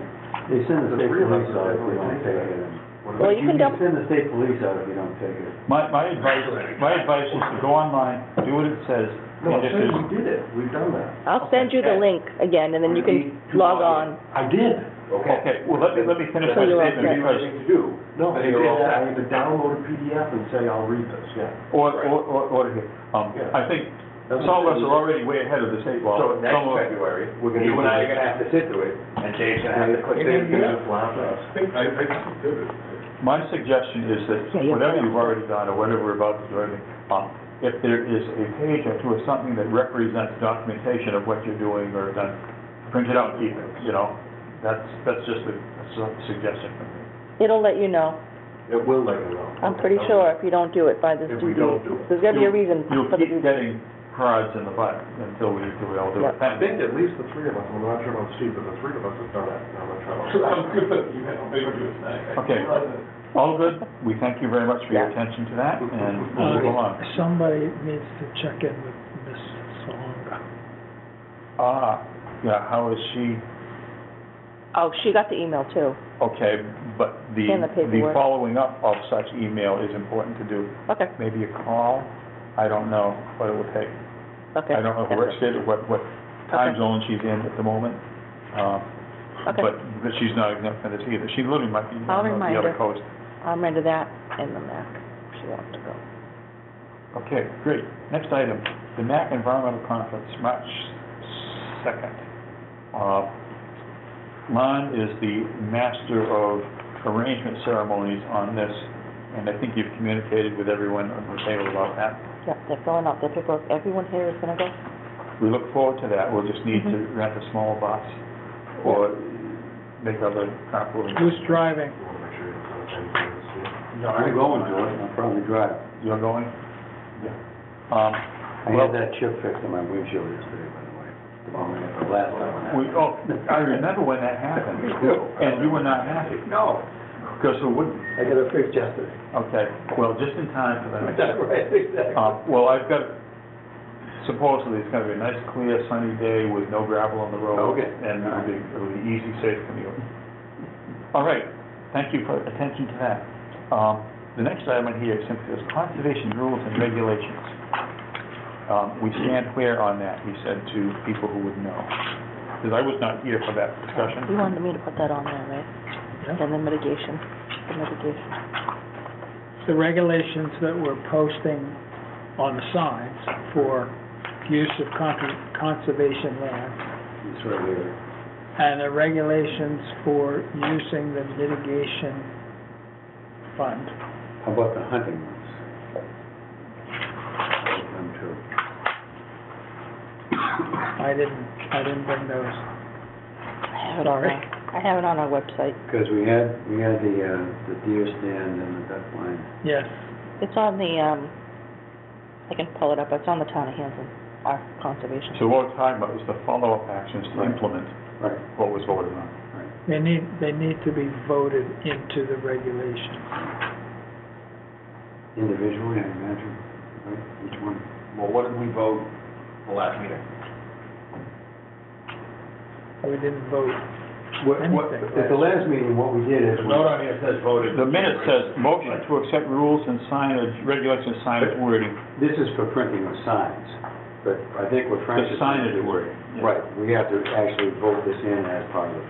They send the the state three of us police out have if you don't really take taken it. it. Well, you can They dump- send the state police out if you don't take it. My advice is to go online, do what it says, No, I'm and if saying there's, we did it. We've done that. I'll send you the link again, and then you can log on. I did. okay, well, let me finish So my you're statement, okay. because, Anything to do. No, I Then did you're all that. set. I even download a PDF and say, I'll read this, yeah. or here, Yeah. I think some of us are already way ahead of the state law. So next Some of- February, We're gonna you do and I it. are gonna have to sit through it, and Dave's gonna have to click And this. then you just laugh at us. I just did it. My suggestion is Yeah, that you'll whatever get it. you've already done, or whatever we're about to do, if there is a page or two or something that represents documentation of what you're doing or done, print it out and keep it, that's just a suggestion from me. It'll let you know. It will let you know. I'm pretty sure if you don't do it by this If due we date. don't do it. There's gotta be a reason You'll for the keep due date. getting prods in the butt until we all do it. Yep. I think at least the three of us, I'm not sure about Steve, but the three of us have done it. I'm not sure about. I'm good, you know, maybe do it tonight. Okay. All good? We thank you very much for your Yeah. attention to that, and we'll move along. Somebody needs to check in with Miss Salonga. Yeah, how is she? Oh, she got the email too. Okay, but And the paperwork. following up of such email is important to do. Okay, Maybe a call, I don't know what it will take. okay. I don't know her work schedule, what time Okay. zone she's in at the moment. Okay. But she's not exempt from this either. She literally might be I'll on the remind other her. coast. I'm into that and the MAC. She wants to go. Okay, great. Next item, the MAC Environmental Conference, March 2nd. Lon is the master of arrangement ceremonies on this, and I think you've communicated with everyone on the table about that. Yep, they're filling out their paperwork. Everyone here is gonna go? We look forward to that. We'll just need to rent a small bus or make other carpooling. Who's driving? I'm going to it, I'll probably drive. You're going? Yeah. I Well- had that chip fixed on my windshield yesterday, by the way. The last time. I remember when that happened, and you were not happy. No, Because it wouldn't, I got it fixed yesterday. okay, well, just in time for the next. That's right, exactly. Well, I've got, supposedly, it's gonna be a nice, clear, sunny day with no gravel on the road. Okay. And it'll be easy, safe commute. All right, thank you for attention to that. The next item on here simply says conservation rules and regulations. We stand where on that, he said to people who would know. Because I was not here for that discussion. You wanted me to put that on there, right? Yeah. And the mitigation. The regulations that we're posting on the signs for use of conservation land, It's right here. and the regulations for using the mitigation fund. How about the hunting ones? Them too. I didn't bring those. I have it on Sorry. I have it on our website. Because we had the deer stand and the duck line. Yes. It's on the, I can pull it up. It's on the town of Hanson, our conservation. So what we're talking about is the follow-up actions to Right. implement Right, what was voted on. right. They need to be voted into the regulations. Individually, I imagine, right, each one. Well, what did we vote the last meeting? We didn't vote anything. At the last meeting, what we did is. The note on here says voted. The minute says, motion to accept rules and signage, regulations, signage wording. This is for printing of signs, but I think what Frank The is saying signage is- wording. yes. Right, we have to actually vote this in as part of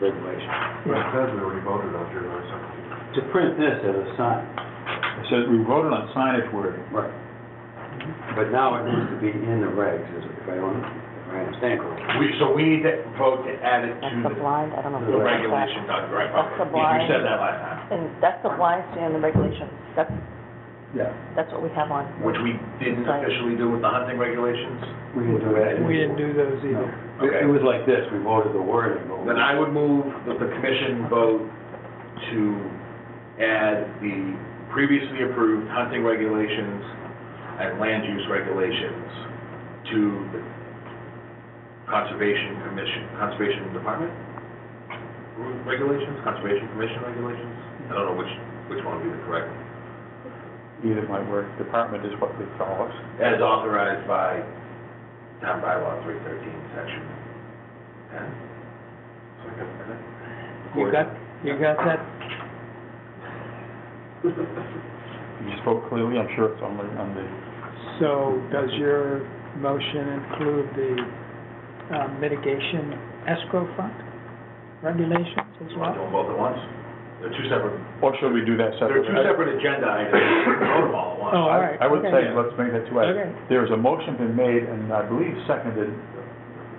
the regulation. It says we already voted on July 17th. To print this as a sign. It says we voted on signage wording. Right. But now it needs to be in the regs, if I understand correctly. So we need to vote to add it That's to the blind, I don't know if the you know that. regulations, right? That's the You blind. said that last time, And that's the blind stand, the regulations. Yeah. That's what we have on. which we didn't Right. officially do with the hunting regulations. We didn't do that. We didn't do those No. either. It was like this, we voted the wording, but we... Then I would move that the commission vote to add the previously approved hunting regulations and land use regulations to the Conservation Department regulations, Conservation Commission regulations? I don't know which one would be the correct one. Either might work. Department is what they call us. As authorized by Town Bylaw 313, Section 10. You got that? You spoke clearly, I'm sure it's on the, So does your motion include the mitigation escrow fund regulations as You want to do well? them both at once? They're two separate, or should we do that they're separately? two separate agenda items. Vote them all at once. Oh, all right. I would okay. say, let's make that two items. Okay. There is a motion been made, and I believe seconded,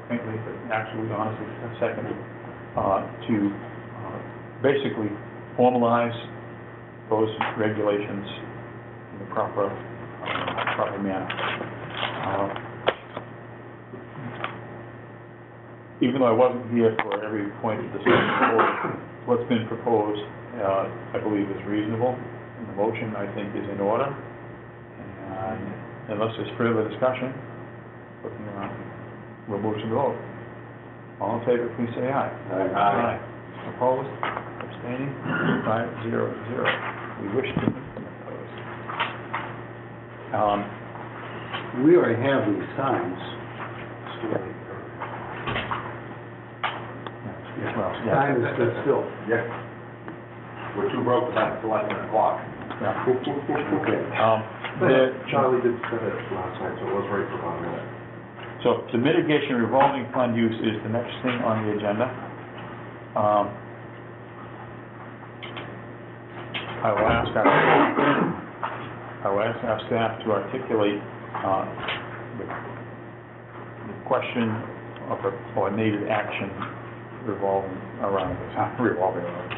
faintly, but actually honestly seconded, to basically formalize those regulations in the proper manner. Even though I wasn't here for every point of discussion, what's been proposed, I believe is reasonable, and the motion, I think, is in order. And unless there's further discussion, looking around, we'll move to the vote. All in favor, please say aye. Aye. Opposed, abstaining, 5-0-0. We wish to implement those. We already have these signs. Yes, Well, yeah. Time is stood still. Yeah. We're too broke to back to 11 o'clock. Yeah. Okay. Charlie did set it last night, so it was right for about a minute. So the mitigation revolving fund use is the next thing on the agenda. I will ask our staff to articulate the question of a, or needed action revolving around this, revolving around.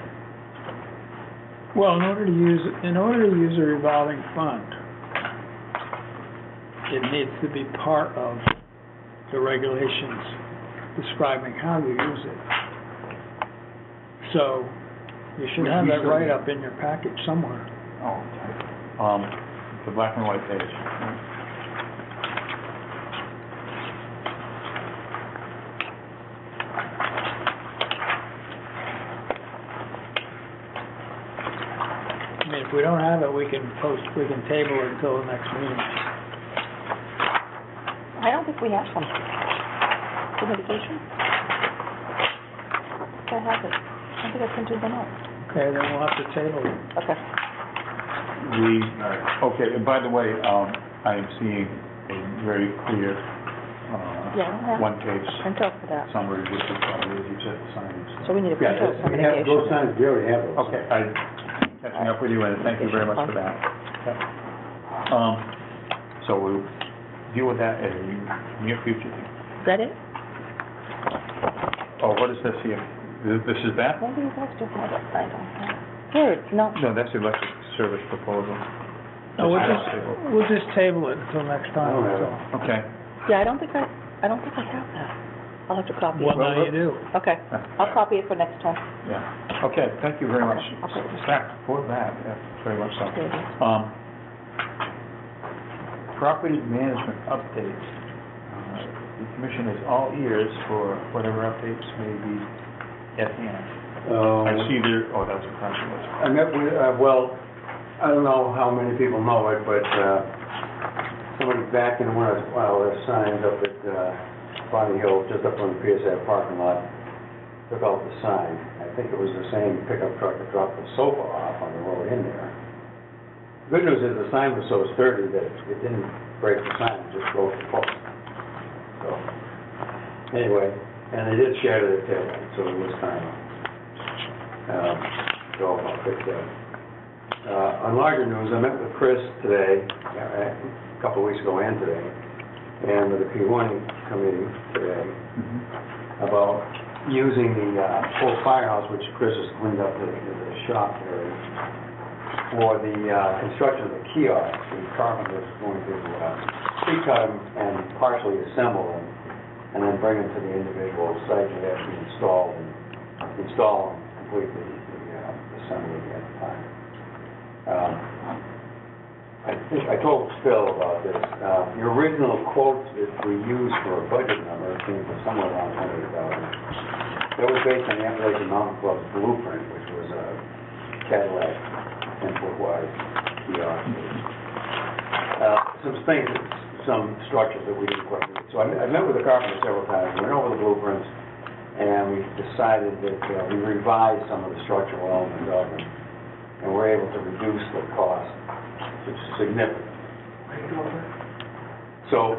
Well, in order to use a revolving fund, it needs to be part of the regulations describing how you use it. So, you should have that write-up in your package somewhere. Oh, okay. The black and white page. I mean, if we don't have it, we can table it until the next meeting. I don't think we have some. The mitigation? I have it. I think I printed them out. Okay, then we'll have to table it. Okay. Okay, and by the way, I am seeing a very clear, Yeah, I don't have one-page print out for that. summary, which is probably, as you said, the signage. So we need a Yeah, print out for we have those mitigation. signs, we already have those. Okay, I'm catching up with you, and thank you very much for that. Okay. So we'll deal with that in the near future. Is that it? Oh, what is this here? This is that? Maybe you guys do have it. I don't have it. Here, no. No, that's the electric service proposal. No, we'll just table it until next time, I don't have so. Okay. Yeah, I don't think I have that. I'll have to copy Well, it. now you do. Okay, I'll copy it for next time. Yeah. Okay, thank you very much, Okay. staff, for that, yeah, very much so. Okay. Property management updates. The commission is all ears for whatever updates may be at hand. I see there, oh, that's a controversy. I met with, well, I don't know how many people know it, but somebody back in one of our signs up at Bonnie Hill, just up on the PSA parking lot, took out the sign. I think it was the same pickup truck that dropped the sofa off on the road in there. Good news is the sign was so sturdy that it didn't break the sign, it just broke the post. So, anyway, and they did shatter the taillight, so it was kind of, so I'll fix that. On larger news, I met with Chris today, a couple of weeks ago and today, and with the P1 committee today, about using the old firehouse, which Chris has cleaned up the shop area, for the construction of the kiosks. The carpenter's going to pre-cut them and partially assemble them, and then bring them to the individual sites that have to be installed, and install and complete the assembly at the time. I think I told Phil about this. Your original quote that we used for a budget number came to somewhere around $28,000. That was based on the Appalachian Mountain Club's blueprint, which was a Cadillac 10-foot wide kiosk. Some structures that we didn't quite do. So I met with the carpenter several times, went over the blueprints, and we decided that we revised some of the structural elements of them, and we're able to reduce the cost, which is significant. So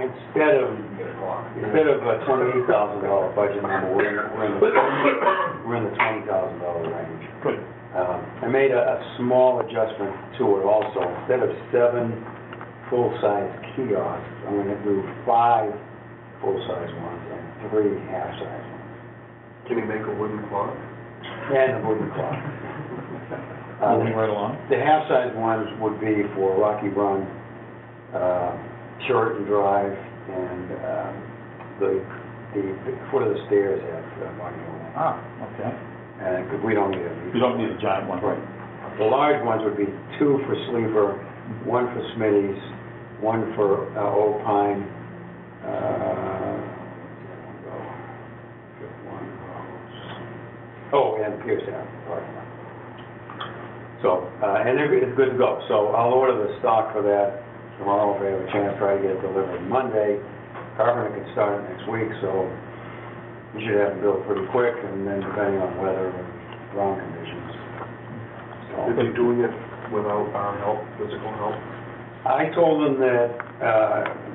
instead of a $28,000 budget number, we're in the $20,000 range. Good. I made a small adjustment to it also. Instead of 7 full-size kiosks, I'm going to do 5 full-size ones and 3 half-size ones. Can you make a wooden clock? And a wooden clock. Moving right along. The half-size ones would be for Rocky Run, Shorten Drive, and the foot of the stairs at Bonnie Hill. Ah, okay. Because we don't need it. You don't need a giant one. Right. The large ones would be 2 for Sleeper, 1 for Smitty's, 1 for Old Pine, and Pierce Ave. So, and it's good to go. So I'll order the stock for that tomorrow if I have a chance, try to get it delivered Monday. Carpenter can start next week, so we should have them built pretty quick, and then depending on weather and ground conditions. So- Is he doing it without our help, physical help? I told them that,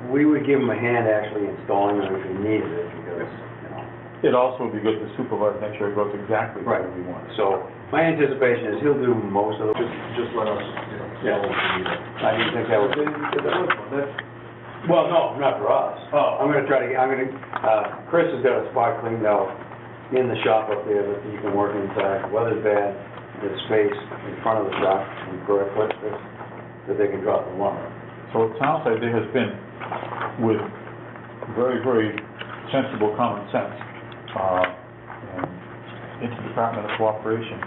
we would give them a hand actually installing them if he needed it, because, you know. It also would be good to supervise, make sure it goes exactly the way Right. we want. So, my anticipation is he'll do most of those. Just let us, Yeah. know if we need it. I didn't think that was, well, no, not for us. Oh. I'm gonna try to, Chris has got a spot cleaned out in the shop up there that you can work inside. Weather's bad, there's space in front of the shop, and for a foot space, that they can drop the lumber. So it sounds like there has been, with very, very sensible common sense, and interdepartmental cooperation,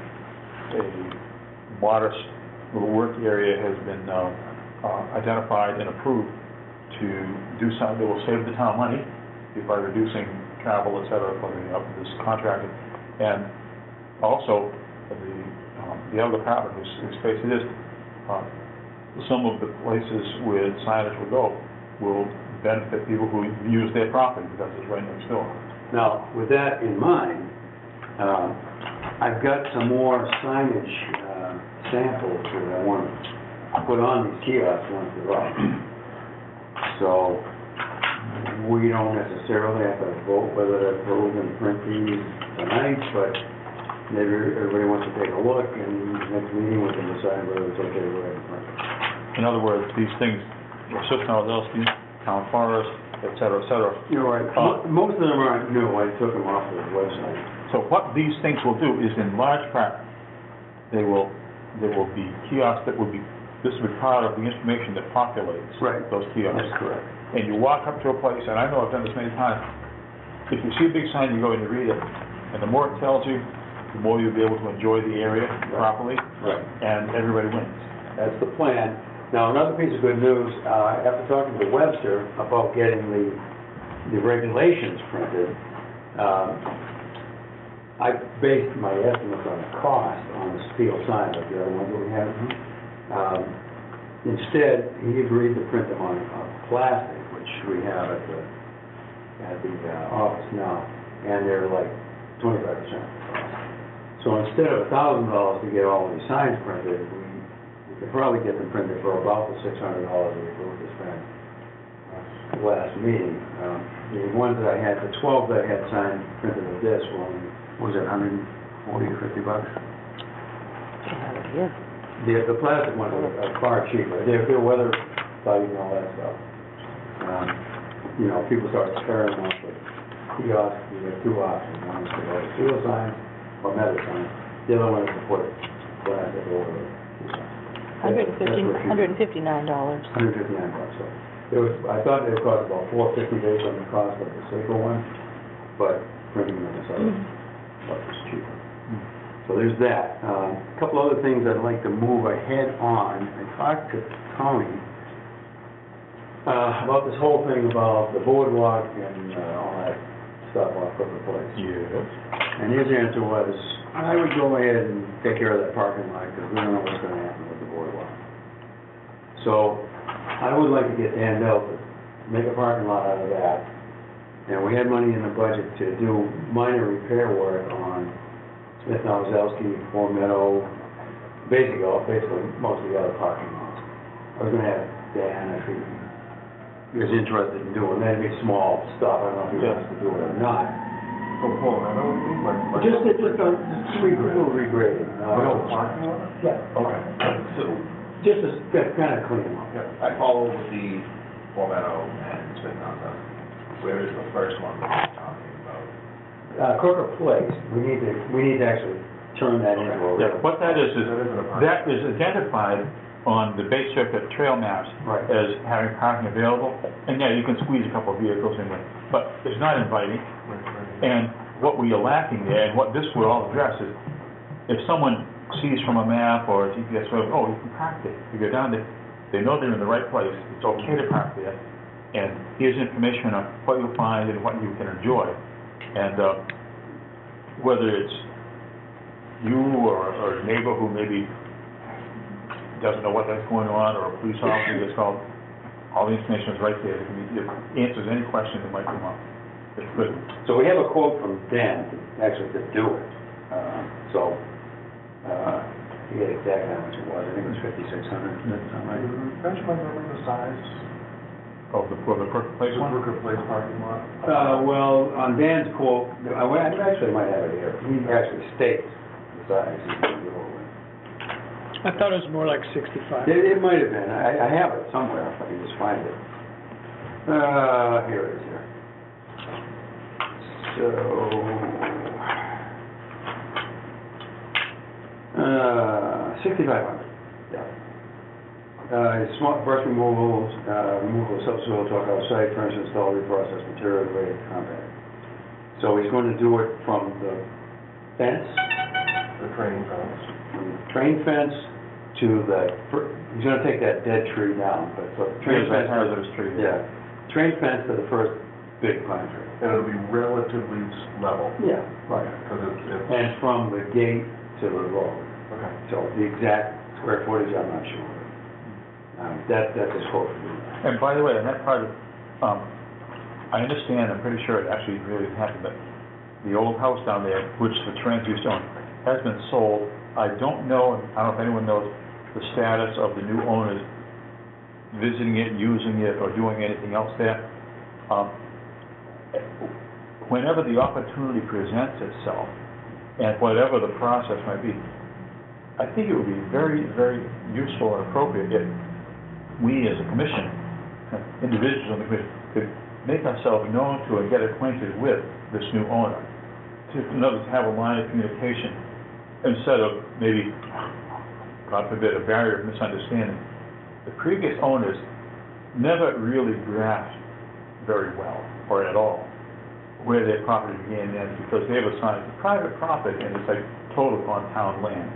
a modest little work area has been identified and approved to do something that will save the town money by reducing travel, et cetera, for this contractor. And also, the other department whose space it is, some of the places where signage will go will benefit people who use their property because it's right next door. Now, with that in mind, I've got some more signage samples that I want to put on these kiosks once they're up. So, we don't necessarily have to vote whether to approve and print these tonight, but maybe everybody wants to take a look, and next meeting we can decide whether it's okay to go ahead and print it. In other words, these things, Assistant Ozelsky, Town Forest, et cetera, et cetera. You're right. Most of them aren't new. I took them off the website. So what these things will do is, in large part, there will be kiosks that will be, this will be part of the information that populates Right. those kiosks. That's correct. And you walk up to a place, and I know I've done this many times, if you see a big sign, you go and you read it, and the more it tells you, the more you'll be able to enjoy the area properly, Right. and everybody wins. That's the plan. Now, another piece of good news, after talking to Webster about getting the regulations printed, I based my estimates on the cost on the steel sign, like the other ones that we have. Instead, he agreed to print them on plastic, which we have at the office now, and they're like 25% cost. So instead of $1,000 to get all these signs printed, we could probably get them printed for about the $600 we approved to spend last meeting. The ones that I had, the 12 that I had signed printed with this were only, what was it, 140 to 50 bucks? Yeah. The plastic ones are far cheaper. They're weather fighting and all that stuff. You know, people start sparing off with kiosks. You have two options. One is to go to steel signs or metal signs. The other one is to put plastic over it. $159. $159 bucks. So it was, I thought they would cost about $450 based on the cost of the Seiko one, but printing them this other stuff is cheaper. So there's that. A couple other things I'd like to move ahead on. I talked to Tony about this whole thing about the boardwalk and all that stuff off Clifford Place. Yes. And his answer was, I would go ahead and take care of that parking lot because we don't know what's going to happen with the boardwalk. So I would like to get Dan Dell to make a parking lot out of that. And we had money in the budget to do minor repair work on Smith Ozelsky, Fort Meadow, basically most of the other parking lots. I was going to have Dan, if he was interested in doing that. It'd be small stuff. I don't know if he wants to do it or not. So, Paul, I don't think like. Just a little regrading. No parking lot? Yeah. Okay. So, Just to kind of clean them up. Yeah. I follow with the Palmetto and Smith Mountain. Where is the first one that you're talking about? Crooker Place, we need to actually turn that into a. Yeah, what that is, That isn't a parking. that is identified on the Bay Circuit trail maps Right. as having parking available. And yeah, you can squeeze a couple of vehicles in there, but it's not inviting. And what we are lacking there, and what this will all address is, if someone sees from a map or a GPS road, oh, you can park there. You go down there, they know they're in the right place, it's okay to park there, and here's information on what you'll find and what you can enjoy. And whether it's you or a neighbor who maybe doesn't know what that's going on, or a police officer gets called, all the information is right there. It answers any question that might come up. it's good. So we have a quote from Dan, actually, to do it. He had exactly how much it was, I think it was 5,600, does that sound right? Don't you remember the size Oh, the Crooked Place one? Crooked Place parking lot? Well, on Dan's quote, I actually might have it here, he actually states the size. I thought it was more like 65. It might have been, I have it somewhere, if I can just find it. Here it is here. So, 6,500, yeah. Smart brush removal of subsoil, talk outside, furnish, install, reprocess material, related compact. So he's going to do it from the fence, The train fence. from the train fence to he's gonna take that dead tree down, but so the train fence. Hazardous tree. Yeah, train fence to the first big pine tree. And it'll be relatively level, Yeah, right. because it's, And from the gate to the road. okay. So the exact square footage, I'm not sure. That's his quote for me. And by the way, on that project, I understand, I'm pretty sure it actually really happened, but the old house down there, which the Trans used to own, has been sold. I don't know, I don't know if anyone knows the status of the new owners visiting it, using it, or doing anything else there. Whenever the opportunity presents itself, and whatever the process might be, I think it would be very, very useful and appropriate if we as a commission, individuals on the commission, could make ourselves known to and get acquainted with this new owner. To, in other words, have a line of communication instead of maybe, God forbid, a barrier of misunderstanding. The previous owners never really grasped very well, or at all, where their property began and ended, because they have assigned private property, and it's like total on town land.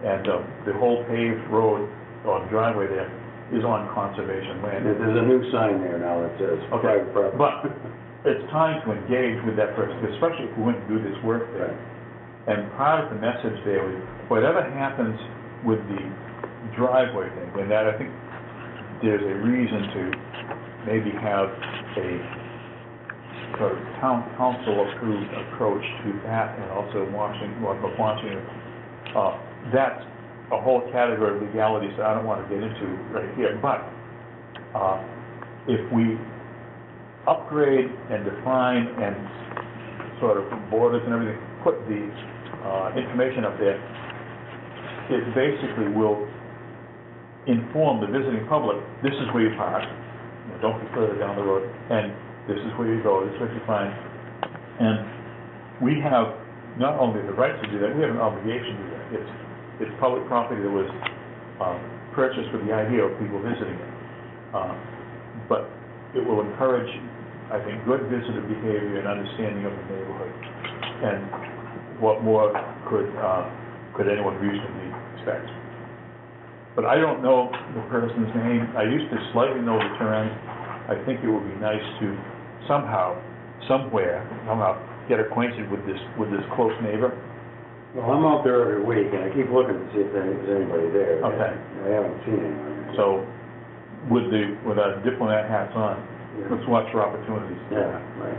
And the whole paved road or driveway there is on conservation land. There's a new sign there now that says Okay, private property. but it's time to engage with that person, especially if we went to do this work there. And part of the message there was, whatever happens with the driveway thing, and that I think there's a reason to maybe have a sort of town council approved approach to that, and also Washington, that's a whole category of legalities that I don't want to get into right here, but if we upgrade and define and sort of borders and everything, put the information up there, it basically will inform the visiting public, this is where you park, don't be further down the road, and this is where you go, this is what you find. And we have not only the right to do that, we have an obligation to do that. It's public property that was purchased with the idea of people visiting it. But it will encourage, I think, good visitor behavior and understanding of the neighborhood. And what more could anyone reasonably expect? But I don't know the person's name. I used to slightly know the term. I think it would be nice to somehow get acquainted with this close neighbor. Well, I'm out there every week, and I keep looking to see if there's anybody there. Okay. I haven't seen anyone. So with our diplomat hats on, let's watch for opportunities. Yeah, right.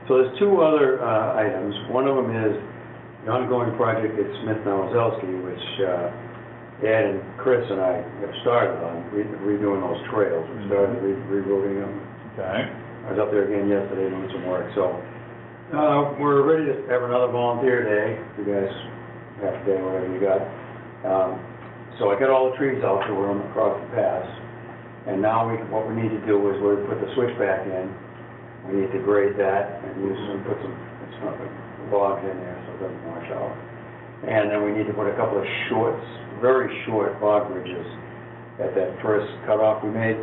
So there's two other items. One of them is the ongoing project at Smith Nowazowski, which Ed and Chris and I have started on, redoing those trails. We started rerouting them. Okay. I was up there again yesterday doing some work, so we're ready to have another volunteer day. You guys, half a day, whatever you got. So I got all the trees out, so we're across the pass. And now what we need to do is we put the switchback in. We need to grade that and put some logs in there so it doesn't wash out. And then we need to put a couple of very short log bridges at that first cutoff we made.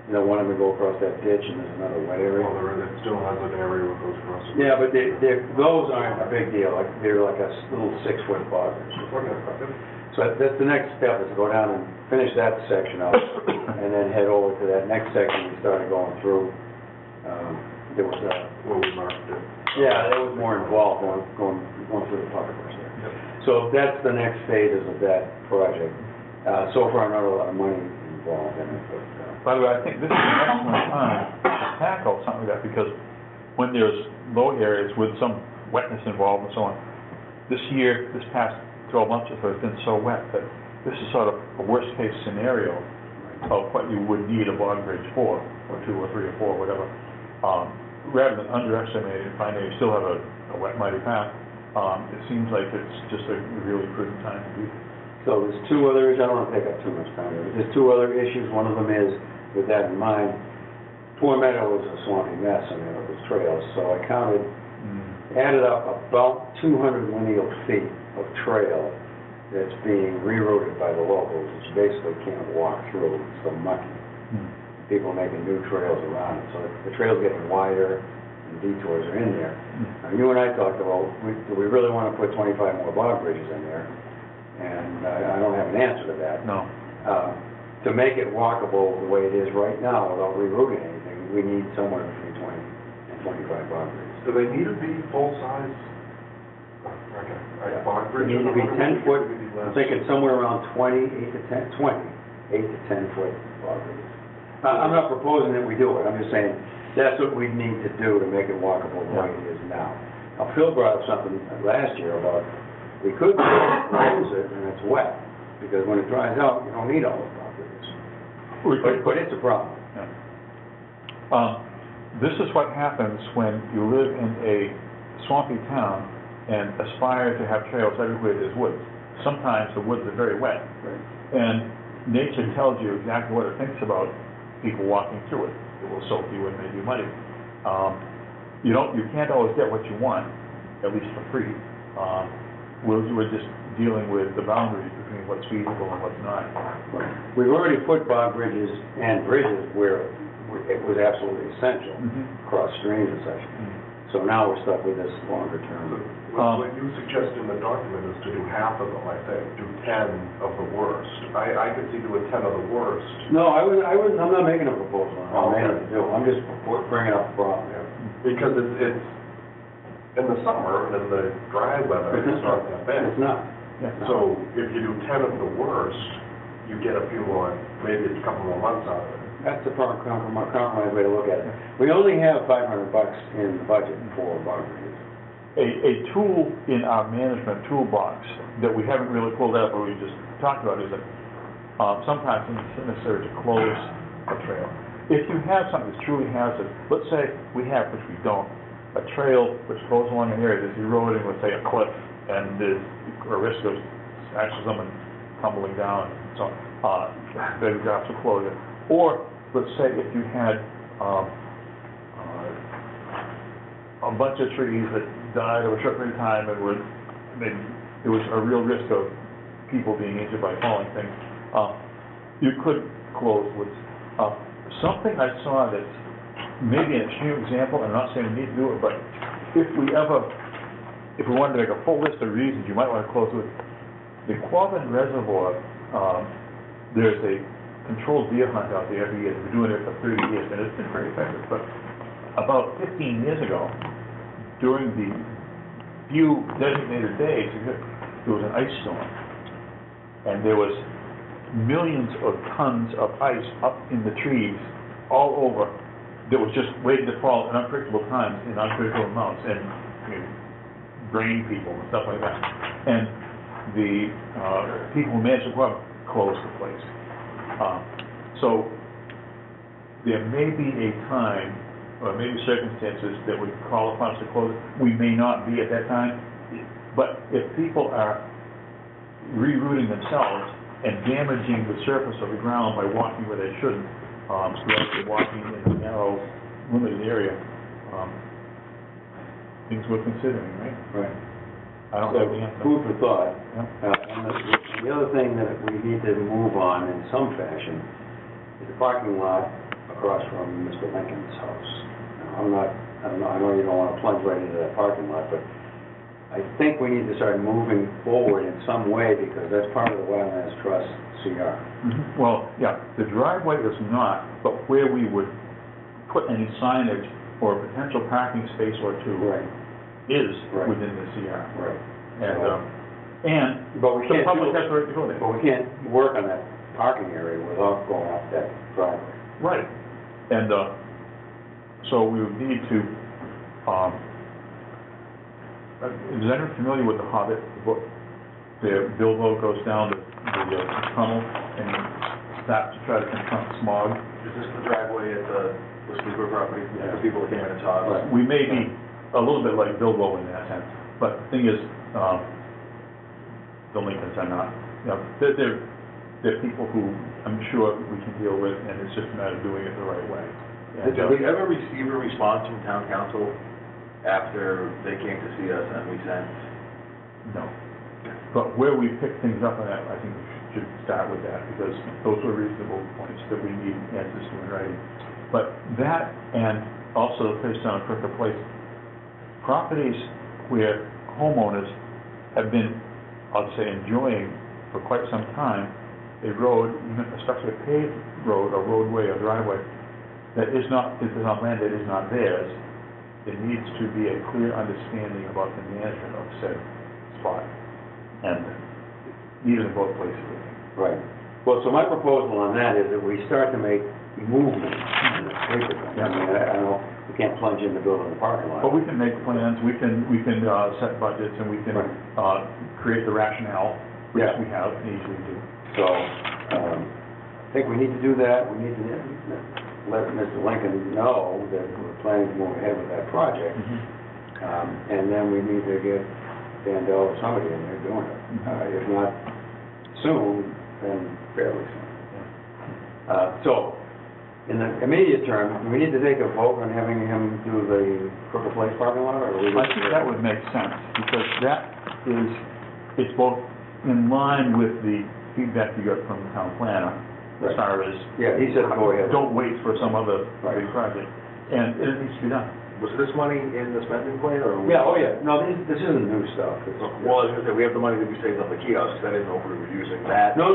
One of them go across that ditch, and there's another wet area. Well, it still has an area that goes across. Yeah, but those aren't a big deal. They're like a little 6-foot log bridge. So that's the next step, is to go down and finish that section out, and then head over to that next section we started going through. There was Well, we marked it. yeah, there was more involved going through the pucker course there. So that's the next phases of that project. So far, not a lot of money involved in it, but. By the way, I think this is an excellent time to tackle something like that, because when there's low areas with some wetness involved and so on. This year, this past 12 months or so, has been so wet that this is sort of a worst-case scenario of what you would need a bog bridge for, or 2 or 3 or 4, whatever. Rather than underestimating, finding you still have a wet, muddy path, it seems like it's just a really prudent time to do. So there's two other issues, I don't want to take up too much time, but there's two other issues. One of them is, with that in mind, Poor Meadow was a swampy mess, I mean, it was trails, so I counted, added up about 200 lineal feet of trail that's being rerouted by the locals, which basically can't walk through, it's so mucky. People making new trails around it, so the trail's getting wider, and detours are in there. Now, you and I talked about, do we really want to put 25 more bog bridges in there? And I don't have an answer to that. No. To make it walkable the way it is right now, without rerouting anything, we need somewhere between 20 and 25 bog bridges. Do they need to be full-size? Bog They bridges? need to be 10 foot, I'm thinking somewhere around 8 to 10 foot bog bridges. I'm not proposing that we do it, I'm just saying, that's what we need to do to make it walkable the way it is now. Now, Phil brought up something last year about, we could close it and it's wet, because when it dries out, you don't need all those bog bridges. But it's a problem. This is what happens when you live in a swampy town and aspire to have trails everywhere there's woods. Sometimes the woods are very wet, and nature tells you exactly what it thinks about people walking through it. It will soak you and make you muddy. You can't always get what you want, at least for free. We're just dealing with the boundaries between what's feasible and what's not. We've already put bog bridges and bridges where it was absolutely essential, across streams and such. So now we're stuck with this longer term. What you suggest in the document is to do half of them, I think, do 10 of the worst. I could see doing 10 of the worst. No, I'm not making a proposal on how many to do. I'm just bringing up a problem. Because it's in the summer and in the dry weather, it's not that bad. It's not. So if you do 10 of the worst, you get a few more, maybe a couple more months out of it. That's the compromise way to look at it. We only have $500 in the budget for bog bridges. A tool in our management toolbox that we haven't really pulled out, but we just talked about, is that sometimes it's necessary to close a trail. If you have something that's truly hazardous, let's say we have, which we don't, a trail which goes along an area that's eroding, let's say a cliff, and there's a risk of actually someone tumbling down, so then you have to close it. Or let's say if you had a bunch of trees that died over a short period of time and maybe there was a real risk of people being injured by falling things, you could close woods. Something I saw that's maybe an extreme example, I'm not saying we need to do it, but if we wanted to make a full list of reasons you might want to close woods, the Quabbin Reservoir, there's a controlled deer hunt out there every year. We've been doing it for 30 years, and it's been very effective. But about 15 years ago, during the few designated days, there was an ice storm, and there was millions of tons of ice up in the trees all over that was just waiting to fall in unpredictable times, in unpredictable amounts, and brain people and stuff like that. And the people who managed the club closed the place. So there may be a time, or maybe circumstances that would call upon us to close it. We may not be at that time, but if people are rerouting themselves and damaging the surface of the ground by walking where they shouldn't, rather than walking in a narrow, limited area, things we're considering, right? Right. I don't have the answer. Food for thought. Yeah. And the other thing that we need to move on in some fashion is the parking lot across from Mr. Lincoln's house. Now, I know you don't want to plunge right into that parking lot, but I think we need to start moving forward in some way, because that's part of the Wetlands Trust CR. Well, yeah, the driveway is not, but where we would put any signage or potential parking space or two is within the CR. Right. And But we the can't public has the right to go there. But we can't work on that parking area without going up that driveway. Right. And so we would need to is anyone familiar with the Hobbit book? The Bilbo goes down the tunnel and stops to try to confront Smog. Is this the driveway at the Sleeper property? Yeah. The people that came in and saw us? We may be a little bit like Bilbo in that sense, but the thing is, the Lincolns are not. You know, they're people who I'm sure we can deal with, and it's just a matter of doing it the right way. And, Did we ever receive a response from town council after they came to see us and we sent? No. But where we pick things up on that, I think we should start with that, because those were reasonable points that we need answers to in writing. But that, and also the place down at Crooked Place, properties where homeowners have been, I'll say, enjoying for quite some time, a road, even especially a paved road, or roadway, or driveway, that is not land that is not theirs. There needs to be a clear understanding about the management of said spot, and needed in both places, I think. Right. Well, so my proposal on that is that we start to make movement in the paper. I mean, I know we can't plunge into building the parking lot. But we can make plans, we can set budgets, and we can create the rationale, which Yeah. we have and easily do. So, I think we need to do that. We need to let Mr. Lincoln know that we're planning to move ahead with that project. And then we need to get Vandell or somebody in there doing it. If not soon, then fairly soon. So, in the immediate term, do we need to take a vote on having him do the Crooked Place parking lot, or we? I think that would make sense, because that is, it's both in line with the feedback you got from the town planner, as Right. far as, Yeah, he said go ahead. don't wait for some other Right. big project, and it needs to be done. Was this money in the spending plan, or? Yeah, oh yeah, no, this isn't new stuff. Well, I was gonna say, we have the money that we saved on the kiosks, I didn't know if we were using that. No,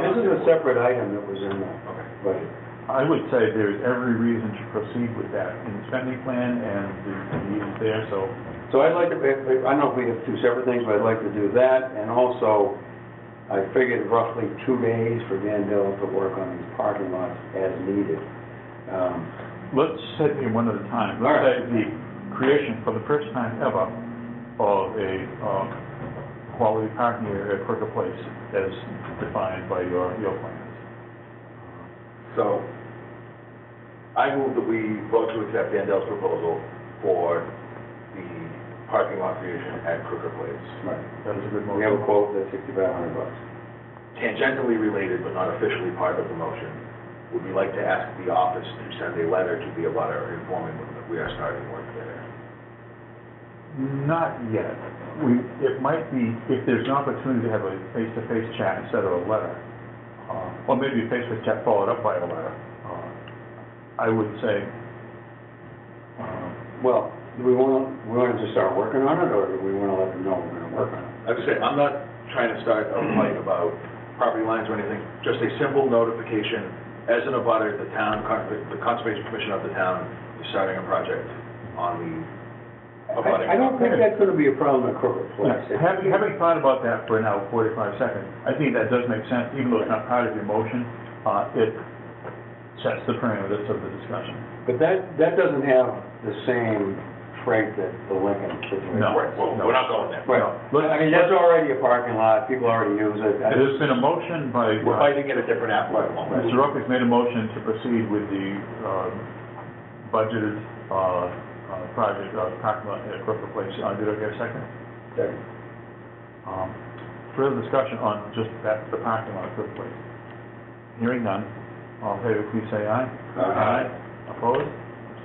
this is a separate item that was in the Okay. budget. I would say there's every reason to proceed with that in the spending plan, and the need is there, so. So I'd like to, I don't know if we have two separate things, but I'd like to do that, and also, I figured roughly 2 days for Vandell to work on these parking lots as needed. Let's set it one at a time. All right. Let's say the creation, for the first time ever, of a quality parking area at Crooked Place, as defined by your plans. So, I move that we vote to accept Vandell's proposal for the parking lot creation at Crooked Place. Right. That is a good We have a motion. quote that's $6,500. Tangentially related, but not officially part of the motion, would we like to ask the office to send a letter to the abutter informing them that we are starting work there? Not yet. It might be, if there's an opportunity to have a face-to-face chat instead of a letter, or maybe a face-to-face chat followed up by a letter, I would say, Well, do we want to just start working on it, or do we want to let them know we're going to work on it? I would say, I'm not trying to start a fight about property lines or anything, just a simple notification, as an abutter, the Conservation Commission of the town is starting a project on the abutting. I don't think that's going to be a problem at Crooked Place. having thought about that for now 45 seconds, I think that does make sense, even though it's not part of your motion, it sets the parameters of the discussion. But that doesn't have the same freight that the Lincoln situation. No. Right, well, we're not going there. Right. I mean, that's already a parking lot, people already use it. There's been a motion by, We're fighting at a different apple at the moment. Mr. Rupp has made a motion to proceed with the budgeted project, parking lot at Crooked Place. Did I get a second? Second. Further discussion on just that, the parking lot at Crooked Place. Hearing none, all in favor, please say aye. Aye. Opposed?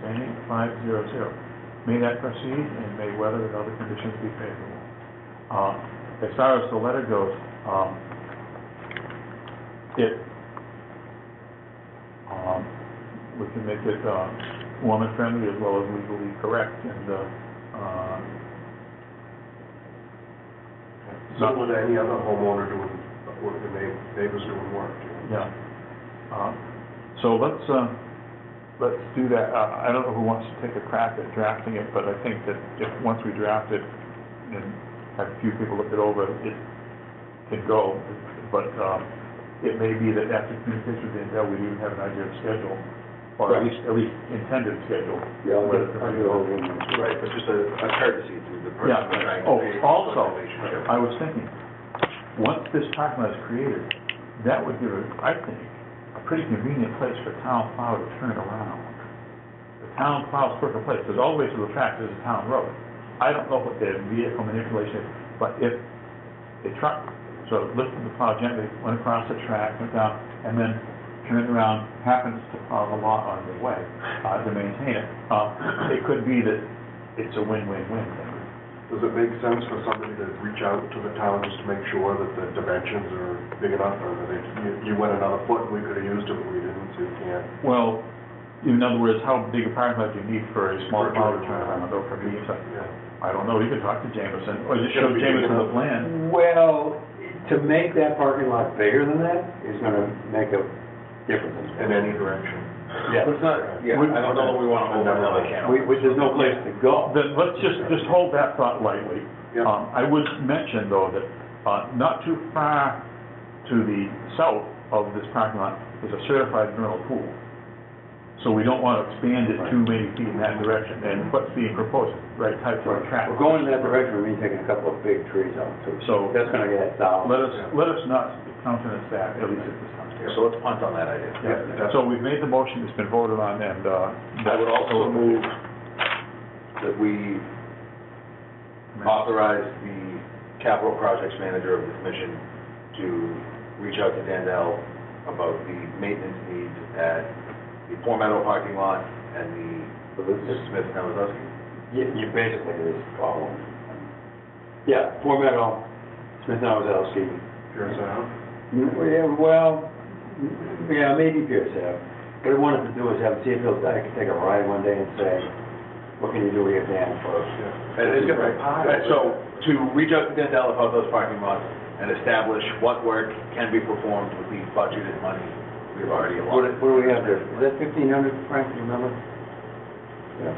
Abstaining? 500. May that proceed, and may weather and other conditions be favorable. As far as the letter goes, we can make it woman friendly as well as legally correct, and Similar to any other homeowner doing work, the neighbors doing work. yeah. So let's do that. I don't know who wants to take a crack at drafting it, but I think that if, once we draft it and have a few people look it over, it can go. But it may be that after communication with Vandell, we even have an idea of schedule, or at least intended schedule. Yeah, I'll get a hold of him. Right, but just a courtesy to the person Yeah, trying to oh, create also, the relationship. I was thinking, once this parking lot is created, that would give, I think, a pretty convenient place for town plow to turn around. The town plow's perfect place, because all the way to the track is a town road. I don't know what their vehicle manipulation is, but if a truck sort of lifted the plow gently, went across the track, went down, and then turned around, happens to plow the lot on the way, to maintain it, it could be that it's a win-win-win thing. Does it make sense for somebody to reach out to the town just to make sure that the dimensions are big enough, or that you went another foot and we could have used it, but we didn't, so you can't? Well, in other words, how big a parking lot do you need for a small plow to turn around, or for a medium size? Yeah. I don't know, you can talk to Jameson, or just show Jameson the plan. Well, to make that parking lot bigger than that is gonna make a difference. In any direction. Yeah. But it's not, yeah, I don't know that we want to hold another can. There's no place to go. Then let's just hold that thought lightly. Yeah. I would mention, though, that not too far to the south of this parking lot is a certified vernal pool. So we don't want to expand it too many feet in that direction, and what's being proposed, right type of track. We're going in that direction, we mean taking a couple of big trees out, too. So That's gonna get down. let us not countenance that, at least at this time. So let's punt on that idea. Yeah. So we've made the motion, it's been voted on, and, I would also move that we authorize the capital projects manager of the commission to reach out to Dandel about the maintenance needs at the Poor Meadow parking lot and the Smith Nowazowski. You basically, there's all of them. Yeah, Poor Meadow, Smith Nowazowski. Pierce Ave. Maybe Pierce Ave. What I wanted to do is see if I could take a ride one day and say, what can you do here, Dan, for us? And it's good, right, so to reach out to Dandel about those parking lots and establish what work can be performed with the budgeted money we've already allotted. What do we have there? Is that 1,500, Frank, do you remember? Yeah.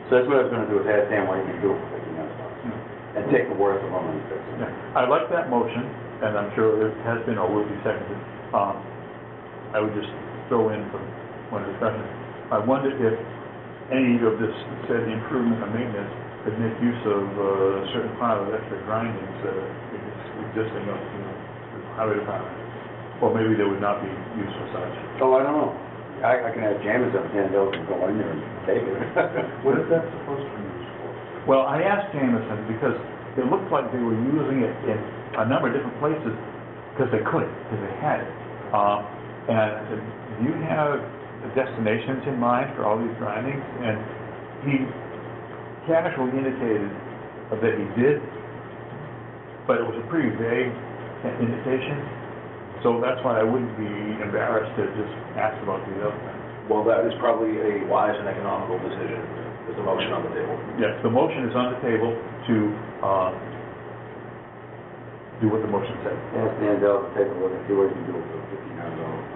So that's what I was gonna do, is ask Dan what he can do for 1,500, and take the worth of them and fix it. I like that motion, and I'm sure it has been or will be seconded. I would just throw in for one discussion. I wondered if any of this said improvement or maintenance could make use of a certain pile of extra grindings that are existing up to the highway department. Or maybe there would not be use for such. Oh, I don't know. I can have James up, Dan Bill can go in there and take it. What is that supposed to be used for? Well, I asked Jameson because it looked like they were using it in a number of different places because they could, because they had it. And I said, do you have destinations in mind for all these grindings? And he casually indicated that he did, but it was a pretty vague indication. So that's why I wouldn't be embarrassed to just ask about the other thing. Well, that is probably a wise and economical decision, with the motion on the table. Yes, the motion is on the table to do what the motion said. Ask Dan Bill to take a look and see what he can do for $1,500.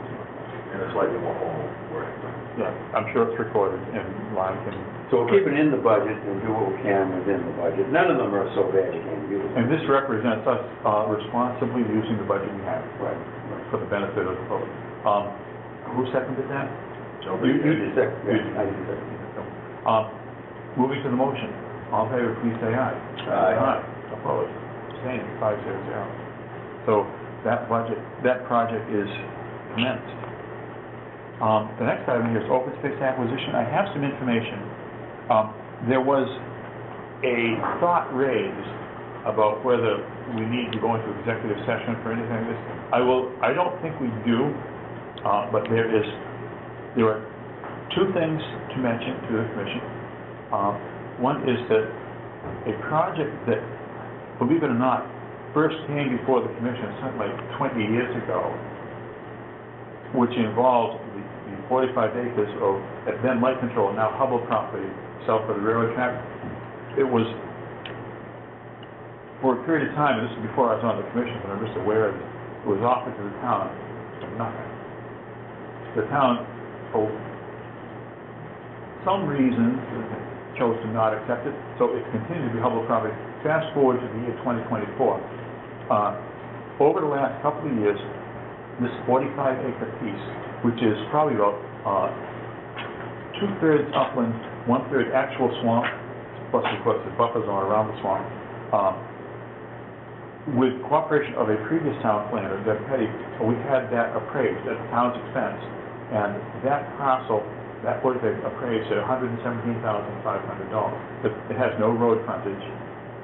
In a slightly more formal wording. Yeah, I'm sure it's recorded and Lon can. So we'll keep it in the budget and do what we can within the budget. None of them are so bad you can't use them. And this represents us responsibly using the budget we have Right. for the benefit of the public. Who seconded that? You did second, yeah, I did second. Moving to the motion, all in favor, please say aye. Aye. Opposed, abstaining, 500. So that project is commenced. The next item here is open space acquisition. I have some information. There was a thought raised about whether we need to go into executive session for anything like this. I don't think we do, but there are two things to mention to the commission. One is that a project that, believe it or not, first came before the commission something like 20 years ago, which involved the 45 acres of then light control, now Hubble property, south of the railroad track. It was, for a period of time, and this is before I was on the commission, but I'm just aware of it, it was offered to the town for nothing. The town, for some reason, chose to not accept it, so it's continued to be Hubble property. Fast forward to the year 2024. Over the last couple of years, this 45-acre piece, which is probably about 2/3 upland, 1/3 actual swamp, plus of course the buffer zone around the swamp. With cooperation of a previous town planner, Doug Petty, we had that appraised at the town's expense, and that parcel, that was appraised at $117,500. It has no road frontage,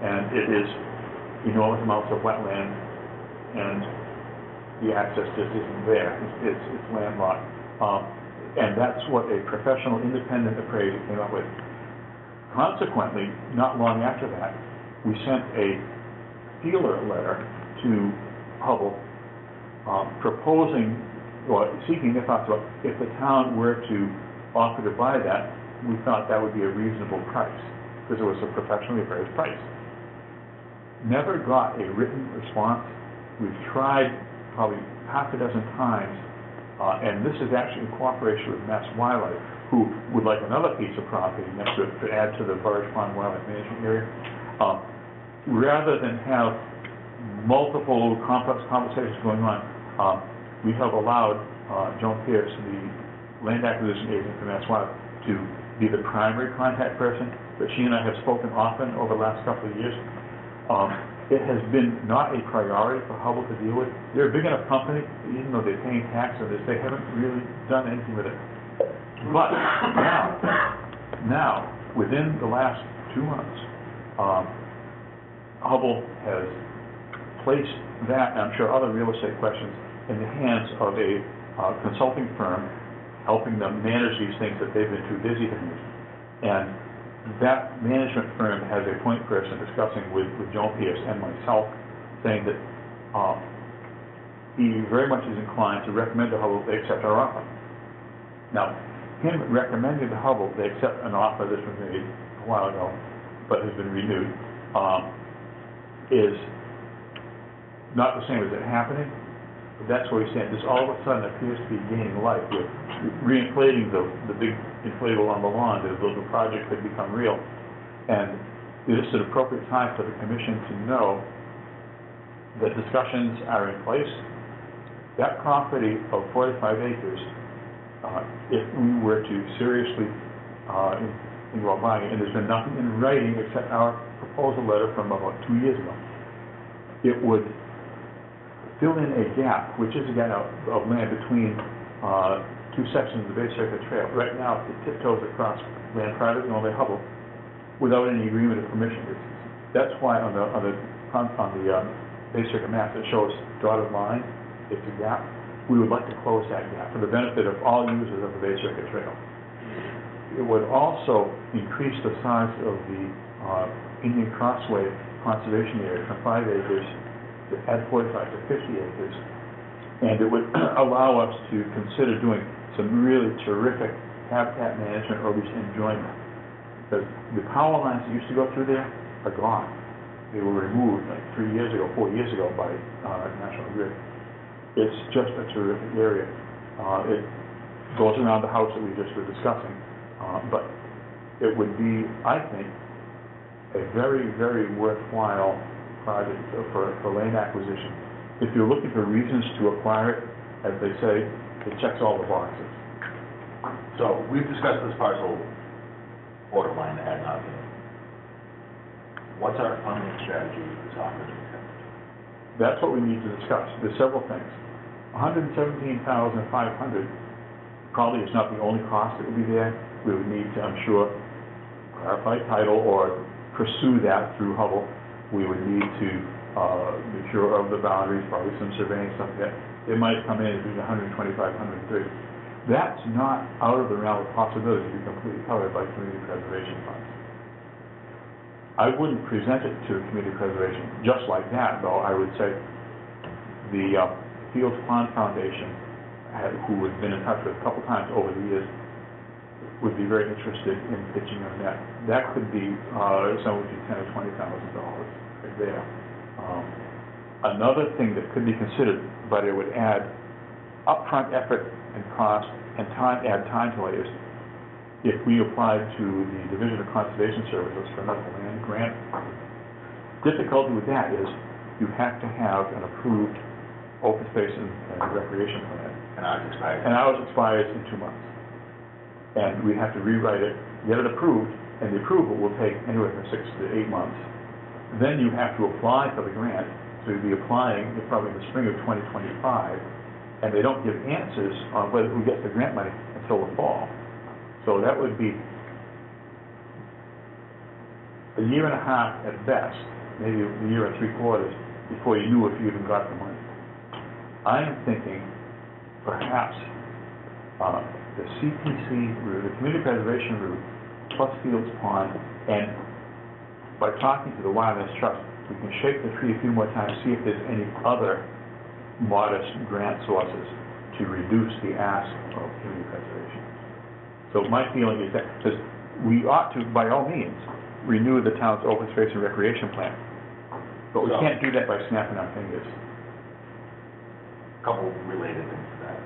and it is enormous amounts of wetland, and the access just isn't there. It's landlocked. And that's what a professional independent appraiser came up with. Consequently, not long after that, we sent a feeler letter to Hubble proposing, or seeking their thoughts about if the town were to offer to buy that, we thought that would be a reasonable price, because it was a professionally appraised price. Never got a written response. We've tried probably half a dozen times, and this is actually in cooperation with Mass Wildlife, who would like another piece of property next to it to add to the Burridge Pond Wildlife Management Area. Rather than have multiple complex conversations going on, we have allowed Joan Pierce, the land acquisition agent for Mass Wildlife, to be the primary contact person, but she and I have spoken often over the last couple of years. It has been not a priority for Hubble to deal with. They're a big enough company, even though they're paying tax on this, they haven't really done anything with it. But now, within the last 2 months, Hubble has placed that, and I'm sure other real estate questions, in the hands of a consulting firm, helping them manage these things that they've been too busy to manage. And that management firm has a point person discussing with Joan Pierce and myself, saying that he very much is inclined to recommend to Hubble they accept our offer. Now, him recommending to Hubble they accept an offer that was made a while ago, but has been renewed, is not the same as it happening. But that's where we stand. This all of a sudden appears to be gaining life. We're reinflating the big inflatable on the lawn as though the project could become real. And it is an appropriate time for the commission to know that discussions are in place. That property of 45 acres, if we were to seriously think about buying it, and there's been nothing in writing except our proposal letter from about 2 years ago, it would fill in a gap, which is a gap of land between two sections of the Bay Circuit Trail. Right now, it tiptoes across land privately owned by Hubble without any agreement or permission. That's why on the Bay Circuit map that shows dotted line, it's a gap. We would like to close that gap for the benefit of all users of the Bay Circuit Trail. It would also increase the size of the Indian Crossway Conservation Area from 5 acres to add 45 to 50 acres, and it would allow us to consider doing some really terrific habitat management or at least enjoyment. Because the power lines that used to go through there are gone. They were removed like 4 years ago by National Grid. It's just a terrific area. It goes around the house that we just were discussing, but it would be, I think, a very, very worthwhile project for land acquisition. If you're looking for reasons to acquire it, as they say, it checks all the boxes. So we've discussed this parcel borderline ad nauseam. What's our funding strategy with this offer? That's what we need to discuss. There's several things. $117,500 probably is not the only cost that would be there. We would need to, I'm sure, clarify title or pursue that through Hubble. We would need to be sure of the boundaries, probably some surveying stuff like that. It might come in between 125, 130. That's not out of the realm of possibility to be completely covered by community preservation funds. I wouldn't present it to community preservation just like that, though. I would say the Fields Pond Foundation, who has been in touch with a couple times over the years, would be very interested in pitching on that. That could be somewhere between $10,000 or $20,000 right there. Another thing that could be considered, but it would add upfront effort and cost and add time to it, is if we applied to the Division of Conservation Services for another land grant. Difficulty with that is you have to have an approved open space and recreation plan. And ours expires. And ours expires in 2 months. and we have to rewrite it, get it approved, and the approval will take anywhere from 6 to 8 months. Then you have to apply for the grant, so you'll be applying probably in the spring of 2025, and they don't give answers on whether who gets the grant money until the fall. So that would be a year and a half at best, maybe a year and 3/4, before you knew if you even got the money. I am thinking perhaps the CPC route, the community preservation route, plus Fields Pond, and by talking to the Wilderness Trust, we can shake the tree a few more times, see if there's any other modest grant sources to reduce the ask of community preservation. So my feeling is that, because we ought to, by all means, renew the town's open space and recreation plan, but we can't do that by snapping our fingers. Couple related things to that.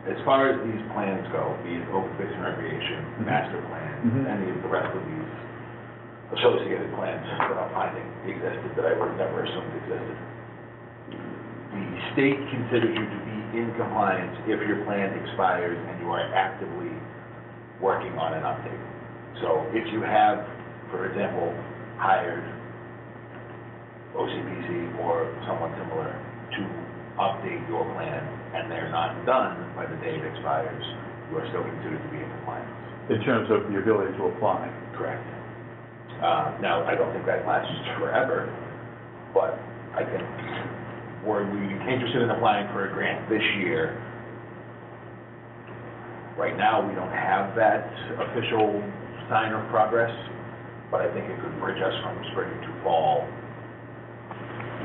As far as these plans go, be it open space and recreation, master plan, any of the rest of these associated plans that I'm finding existed that I would never assumed existed. The state considers you to be in compliance if your plan expires and you are actively working on an update. So if you have, for example, hired OCPC or someone similar to update your plan and they're not done by the day it expires, you are still considered to be in compliance. In terms of the ability to apply. Correct. Now, I don't think that lasts forever, but I think were we interested in applying for a grant this year, right now we don't have that official sign of progress, but I think it could bridge us from spring to fall,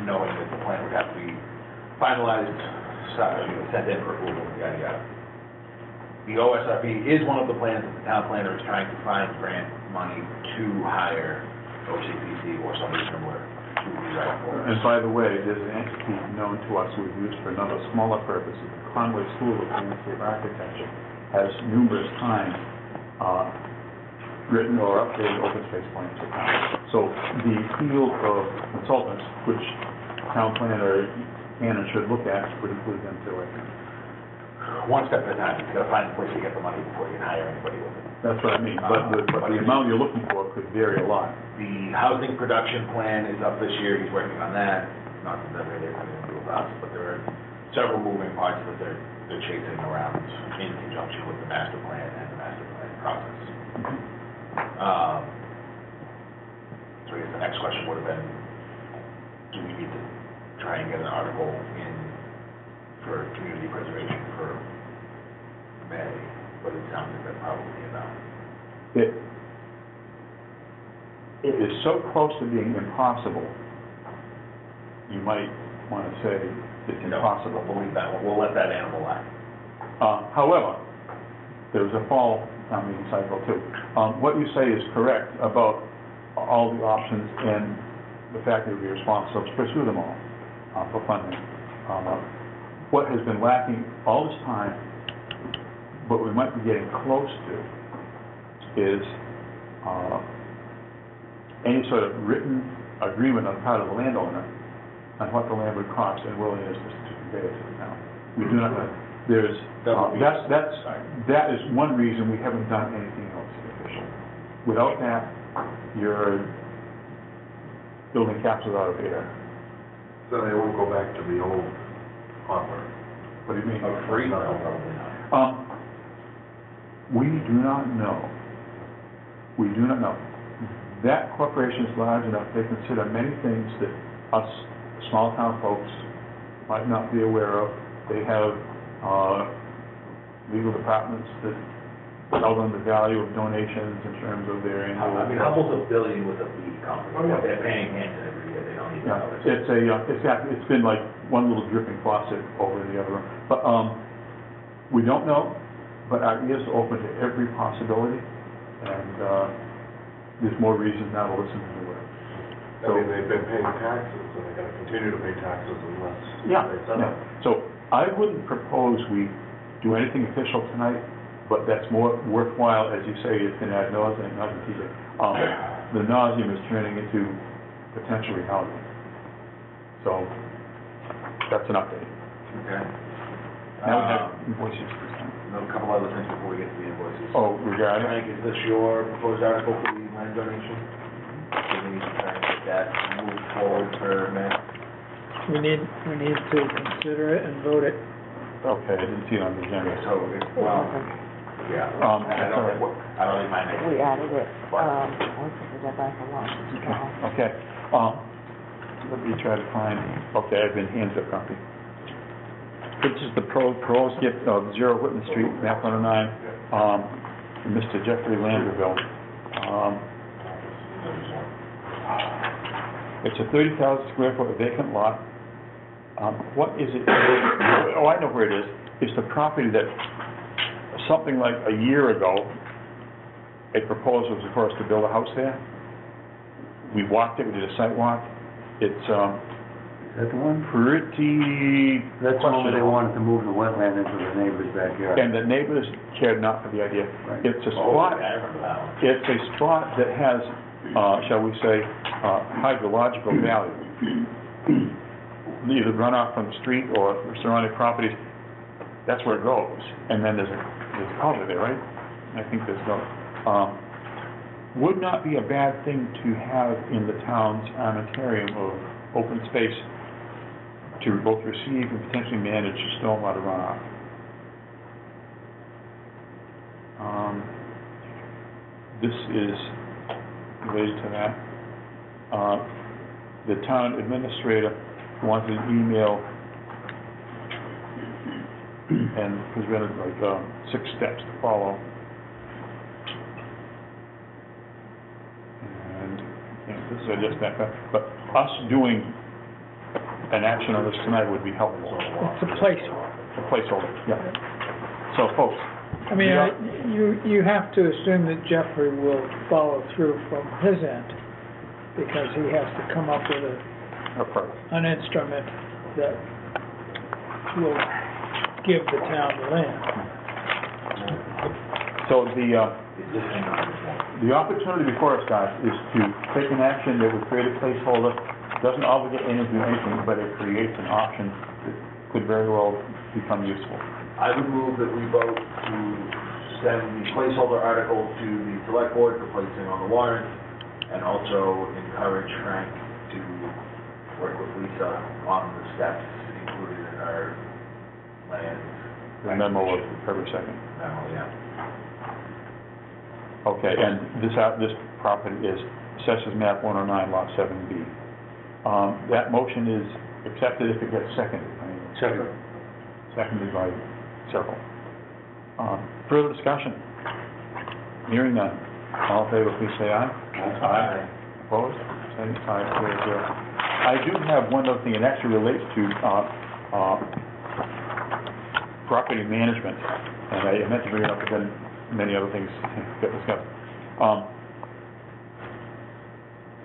knowing that the plan would have to be finalized, sent in for approval, yada, yada. The OSRP is one of the plans that the town planner is trying to find grant money to hire OCPC or somebody similar to rewrite for us. And by the way, there's an entity known to us we've used for another smaller purpose. The Conway School of Landscape Architecture has numerous times written or updated open space plans for town. So the field of consultants, which town planner can and should look at, would include them too, I think. One step at a time, you've got to find a place to get the money before you can hire anybody with it. That's what I mean, but the amount you're looking for could vary a lot. The housing production plan is up this year, he's working on that, not that really has anything to do with us, but there are several moving parts that they're chasing around in conjunction with the master plan and the master plan process. So I guess the next question would have been, do we need to try and get an article in for community preservation for May? But it sounds like that's probably enough. It is so close to being impossible, you might want to say it's impossible. We'll leave that one, we'll let that animal lie. However, there's a fall town meeting cycle too. What you say is correct about all the options and the fact that we're responsible to pursue them all for funding. What has been lacking all this time, what we might be getting close to, is any sort of written agreement on the part of the landowner on what the land would cost and willingness to convey it to the town. We do not have, there's, that is one reason we haven't done anything else official. Without that, you're building castles out of air. So they won't go back to the old offer. What do you mean? Free? No, probably not. We do not know. We do not know. That corporation is large enough, they consider many things that us small town folks might not be aware of. They have legal departments that tell them the value of donations in terms of their annual. I mean, Hubble's $1 billion with a lead company. They're paying Hanson every year, they don't even know this. It's been like one little dripping faucet over the other. But we don't know, but our ears are open to every possibility, and there's more reason now to listen to the word. I mean, they've been paying taxes, and they're gonna continue to pay taxes unless they sell it. So I wouldn't propose we do anything official tonight, but that's more worthwhile, as you say, it's an ad nauseam, not a teaser. The nauseam is turning into potential reality. So That's an update. Okay. Now we have invoices. A couple other things before we get to the invoices. Oh, regarding, Frank, is this your proposed article for the land donation? So we need to try and get that moved forward for May. We need to consider it and vote it. okay, I didn't see it on the agenda. Okay, so, well, yeah. I don't think mine makes. We added it, what's the deadline for launch? Okay, let me try to find, okay, I've been handed a copy. This is the proposed gift of 0 Whitman Street, map 109, from Mr. Jeffrey Landerville. It's a 30,000 square foot vacant lot. What is it? Oh, I know where it is. It's the property that, something like a year ago, a proposal was for us to build a house there. We walked it, we did a site walk. It's, Is that the one? pretty That's the one where they questionable. wanted to move the wetland into the neighbor's backyard. And the neighbors cared not for the idea. Right. It's a Oh, spot, I remember that one. it's a spot that has, shall we say, hydrological value. Either runoff from the street or surrounding properties, that's where it goes. And then there's a culvert there, right? I think there's no, would not be a bad thing to have in the town's armamentarium of open space to both receive and potentially manage stormwater runoff. This is related to that. The town administrator wanted an email and presented like 6 steps to follow. And this is just back up, but us doing an action on this tonight would be helpful. It's a placeholder. A placeholder, yeah. So folks, I mean, you have to assume that Jeffrey will follow through from his end, because he has to come up with an instrument that will give the town the land. so the opportunity before us, guys, is to take an action that would create a placeholder, doesn't obligate anyone to do anything, but it creates an option that could very well become useful. I would move that we vote to send the placeholder article to the select board for placing on the warrant, and also encourage Frank to work with Lisa on the steps included in our land. The memo of February 2nd. Memo, yeah. Okay, and this property is Assessors Map 109, Lot 7B. That motion is accepted if it gets seconded. Second. Seconded by several. Further discussion? Hearing none. All in favor, please say aye. Aye. Opposed? Same, 5-0. I do have one other thing, it actually relates to property management, and I meant to bring it up, but then many other things get discussed.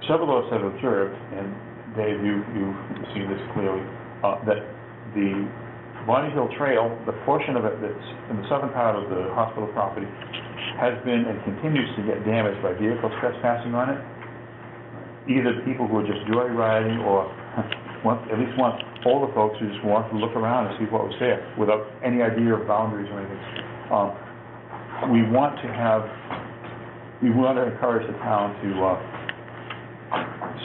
Several of us have observed, and Dave, you've seen this clearly, that the Bonnie Hill Trail, the portion of it that's in the southern part of the hospital property, has been and continues to get damaged by vehicles trespassing on it. Either people who are just joyriding, or at least one older folks who just want to look around and see what was there without any idea of boundaries or anything. We want to encourage the town to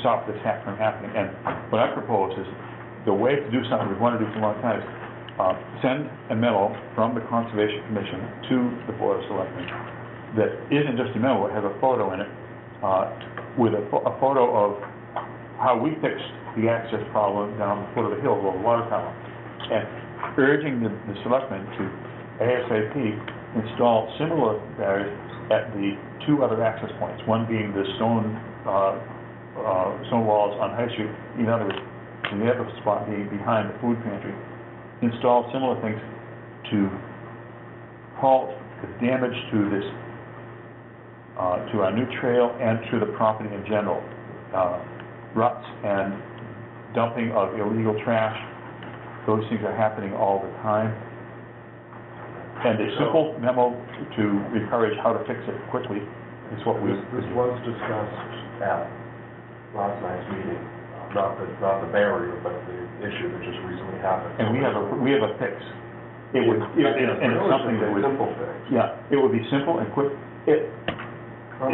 stop this from happening. And what I propose is, the way to do something we've wanted to do for a long time is send a memo from the Conservation Commission to the Board of Selectmen that isn't just a memo, it has a photo in it, with a photo of how we fixed the access problem down the foot of the hill over the water tower, and urging the selectmen to ASAP install similar barriers at the 2 other access points, one being the stone walls on High Street, in other words, and the other spot being behind the food pantry. Install similar things to halt the damage to this, to our new trail and to the property in general. Ruts and dumping of illegal trash, those things are happening all the time. And a simple memo to encourage how to fix it quickly is what we... This was discussed at last night's meeting. not the barrier, but the issue that just recently happened. And we have a fix. It would, and it's something that would, Simple fix. yeah, it would be simple and quick. It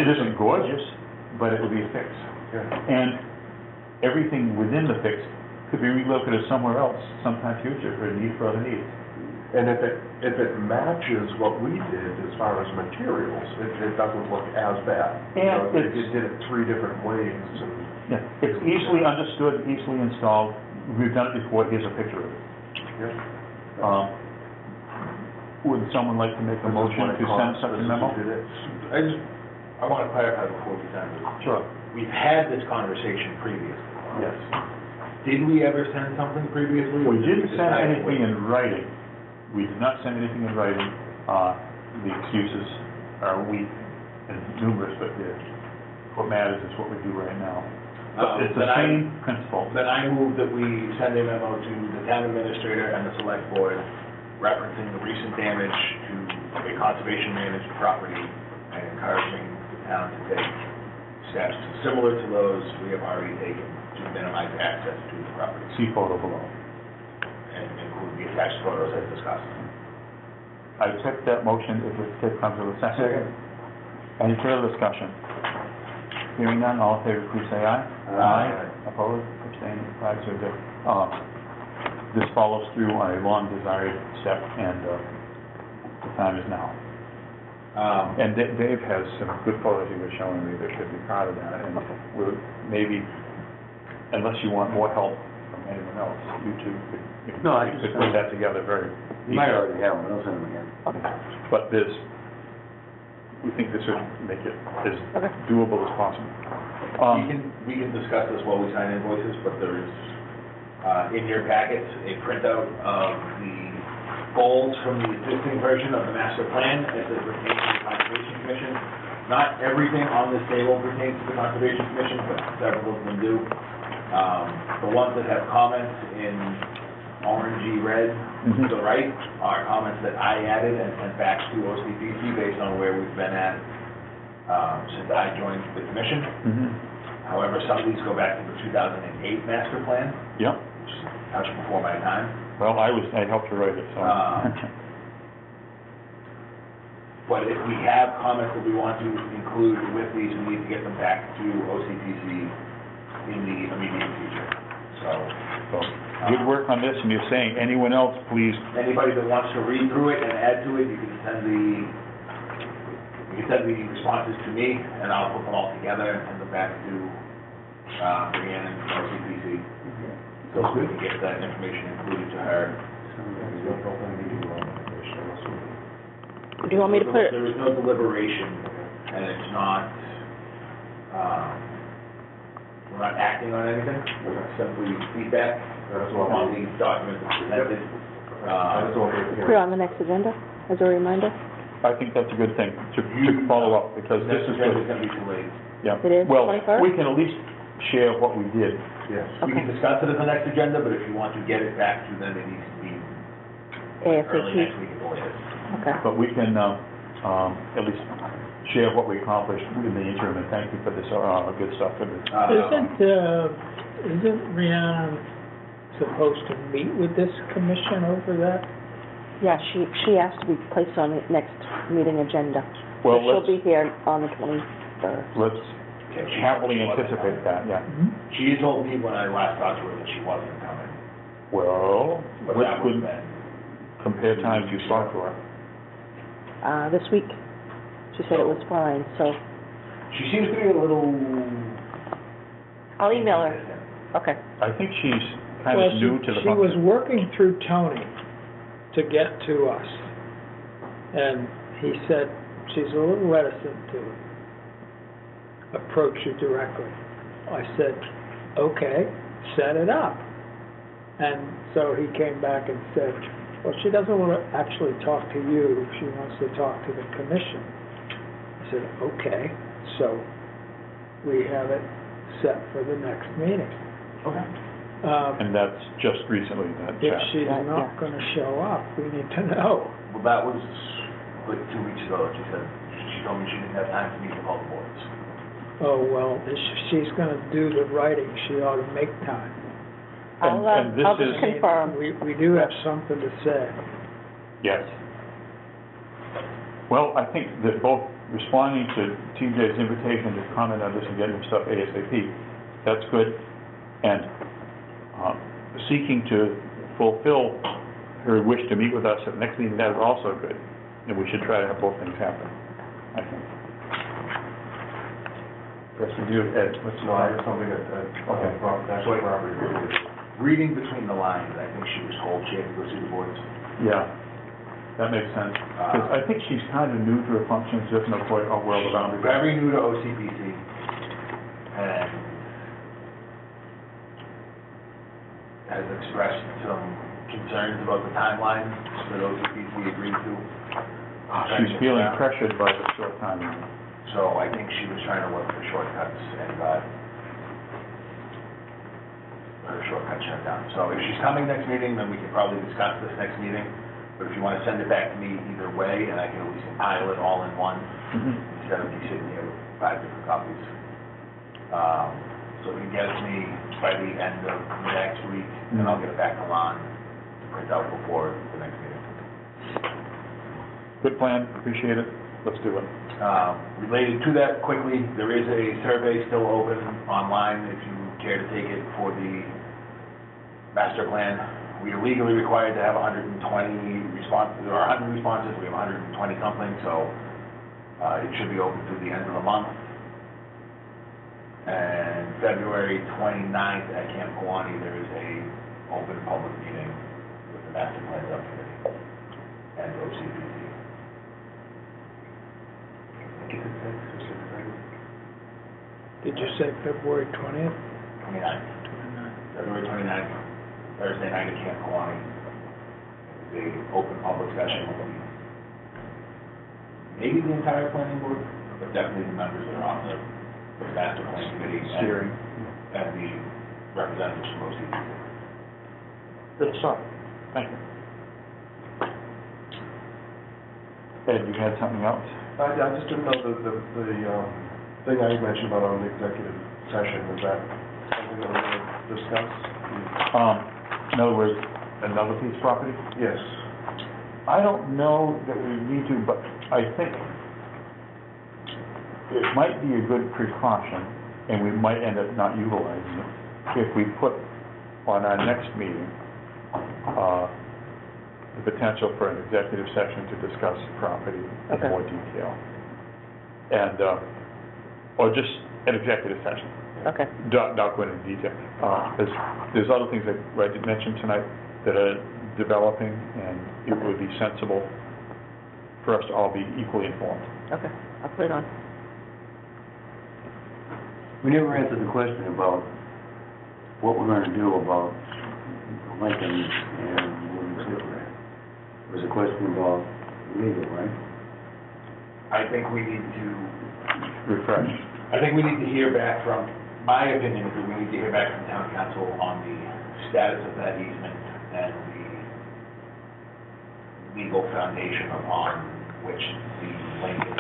isn't gorgeous, but it would be a fix. Yeah. And everything within the fix could be relocated somewhere else sometime future for other needs. And if it matches what we did as far as materials, it doesn't look as bad. And They it's- did it 3 different ways, and Yeah, it's easily understood, easily installed. We've done it before, here's a picture of it. yeah. Would someone like to make a motion to send such a memo? I want to clarify before we send it. Sure. We've had this conversation previously. Yes. Did we ever send something previously? We didn't send anything in writing. We did not send anything in writing. The excuses are weak and numerous, but what matters is what we do right now. But it's the same principle. Then I move that we send a memo to the town administrator and the select board referencing the recent damage to a conservation managed property and encouraging the town to take steps similar to those we have already taken to minimize access to the property See photo below. and include the attached photos as discussed. I accept that motion if it comes to a second. Any further discussion? Hearing none, all in favor, please say aye. Aye. Opposed, abstaining, 5-0. This follows through on a long-desired step, and the time is now. And Dave has some good photos he was showing me that should be part of that, and we'll maybe, unless you want more help from anyone else, you two could No, I could just- put that together very You might easily. already have one, I'll send them again. But we think this would make it as doable as possible. We can discuss this while we sign invoices, but there is, in your packets, a printout of the goals from the existing version of the master plan as it pertains to the Conservation Commission. Not everything on this table pertains to the Conservation Commission, but several of them do. The ones that have comments in orangey red to the right are comments that I added and sent back to OCPC based on where we've been at since I joined the commission. However, some of these go back to the 2008 master plan, Yep, which is a touch before my time. well, I helped to write it, so. But if we have comments that we want to include with these, we need to get them back to OCPC in the immediate future. So, good work on this, and you're saying, anyone else, please, Anybody that wants to read through it and add to it, you can send the responses to me, and I'll put them all together and send them back to Brianna and OCPC. So we can get that information included to her. Do you want me to put it, There is no deliberation, and it's not, we're not acting on anything, we're simply feedback on these documents presented. put it on the next agenda as a reminder? I think that's a good thing, to follow up, because this This is agenda's good. gonna be too late. Yeah. It is Well, 21st? we can at least share what we did. Yes. We can discuss it at the next agenda, but if you want to get it back to them, it needs to be early next ASAP, week at the latest. okay. But we can at least share what we accomplished in the interim, and thank you for this, good stuff for this. Isn't Rhiannon supposed to meet with this commission over that? Yeah, she asked to be placed on the next meeting agenda. Well, So she'll let's- be here on the 21st. Let's Okay, she- happily she wasn't anticipate that, yeah. She told me when I last talked to her that she wasn't coming, Well, but let's that was then. compare times you saw to her. This week, she said it was fine, so She seems to be a little... I'll email her. inconsistent. Okay. I think she's kind Well, of new to the she was function. working through Tony to get to us, and he said she's a little reticent to approach you directly. I said, okay, set it up. And so he came back and said, well, she doesn't want to actually talk to you, she wants to talk to the commission. I said, okay, so we have it set for the next meeting. Okay. And that's just recently, that If chat. she's Right, not yeah. gonna show up, we need to know. Well, that was like 2 weeks ago, she said, she told me she didn't have time to meet with all the boards. Oh, well, if she's gonna do the writing, she ought to make time. And this I'll is- just confirm. We do have something to say. Yes. Well, I think that both responding to TJ's invitation to comment on this and getting stuff ASAP, that's good, and seeking to fulfill her wish to meet with us at the next meeting, that is also good. And we should try to have both things happen, I think. Yes, we do, Ed, what's No, I have something that, Okay. that's what property. Reading between the lines, I think she was told she had to go see the boards. Yeah, that makes sense. Because I think she's kind of new to her functions, doesn't know quite how well the boundaries are. Very new to OCPC, and has expressed some concerns about the timeline that OCPC agreed to. She's feeling pressured by the short timing. So I think she was trying to look for shortcuts and got her shortcut shut down. So if she's coming next meeting, then we can probably discuss this next meeting. But if you want to send it back to me either way, and I can at least compile it all in one, instead of me sitting here with 5 different copies. So if you can get it to me by the end of next week, then I'll get it back to Lon to print out before the next meeting. Good plan, appreciate it, let's do it. Related to that, quickly, there is a survey still open online if you care to take it for the master plan. We are legally required to have 120 responses, or 100 responses, we have 120 something, so it should be open through the end of the month. And February 29th at Camp Kawani, there is a open public meeting with the master plan subcommittee and OCPC. Did you say February 20th? 29th. February 29th, Thursday night at Camp Kawani. It's a open public session with maybe the entire planning board, but definitely the members that are on the master plan committee and Steering. and the representatives from OCPC. Good start, thank you. Ed, you had something else? I just didn't know the thing I mentioned about on the executive session, is that something that we're going to discuss? In other words, another piece of property? Yes. I don't know that we need to, but I think it might be a good precaution, and we might end up not utilizing it, if we put on our next meeting, the potential for an executive session to discuss property in Okay. more detail. And, or just an executive session, Okay, not going into detail. There's other things that I did mention tonight that are developing, and it would be sensible for us to all be equally informed. okay, I'll put it on. We never answered the question about what we're gonna do about Lincoln and Williams Hill there. It was a question about legal, right? I think we need to Refresh. I think we need to hear back from, my opinion is that we need to hear back from town council on the status of that easement and the legal foundation upon which the Lincoln's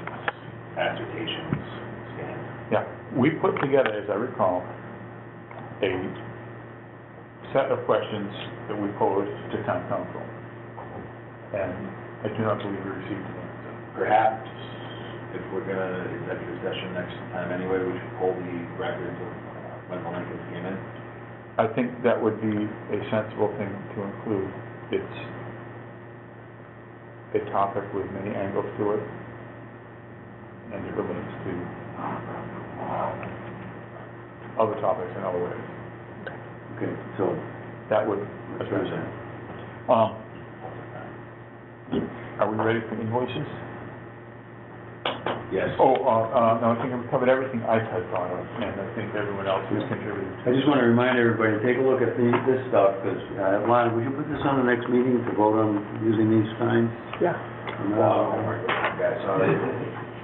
assertions stand. Yeah, we put together, as I recall, a set of questions that we posed to town council. And I do not believe we received an answer. Perhaps, if we're gonna executive session next time anyway, we should pull the records of when the Lincolns came in. I think that would be a sensible thing to include. It's a topic with many angles to it, and it relates to other topics in other ways. Okay, so, That would address it. Are we ready for invoices? Yes. Oh, no, I think I've covered everything I had thought of, and I think everyone else has contributed. I just wanna remind everybody, take a look at this stuff, because, Lon, would you put this on the next meeting to vote on using these signs? Yeah. Wow, guys, sorry.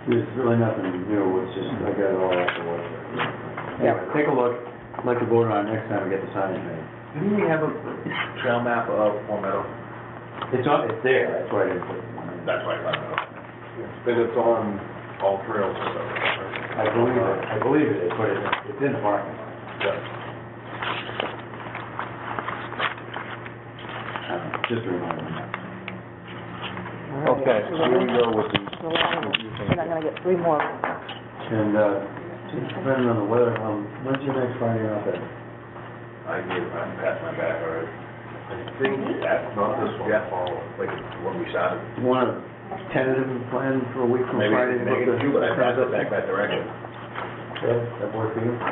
There's really nothing new, it's just, I got it all off the website. Anyway, take a look, I'd like to vote on it next time we get the signs made. Didn't we have a trail map of Long Meadow? It's there, that's why I didn't put it on. That's why I brought it up. And it's on all trails and stuff, right? I believe it is, but it's in the parking. Just a reminder. All right. Okay, so here we go with the, We're not gonna get three more. And, depending on the weather, when's your next Friday off at? I'm past my back already. I think that's not this one, Yeah. Paul. Like, when we started. You want a tentative plan for a week from Maybe, Friday? to maybe look at- you, but I passed it back that direction. Yeah, that work for you? I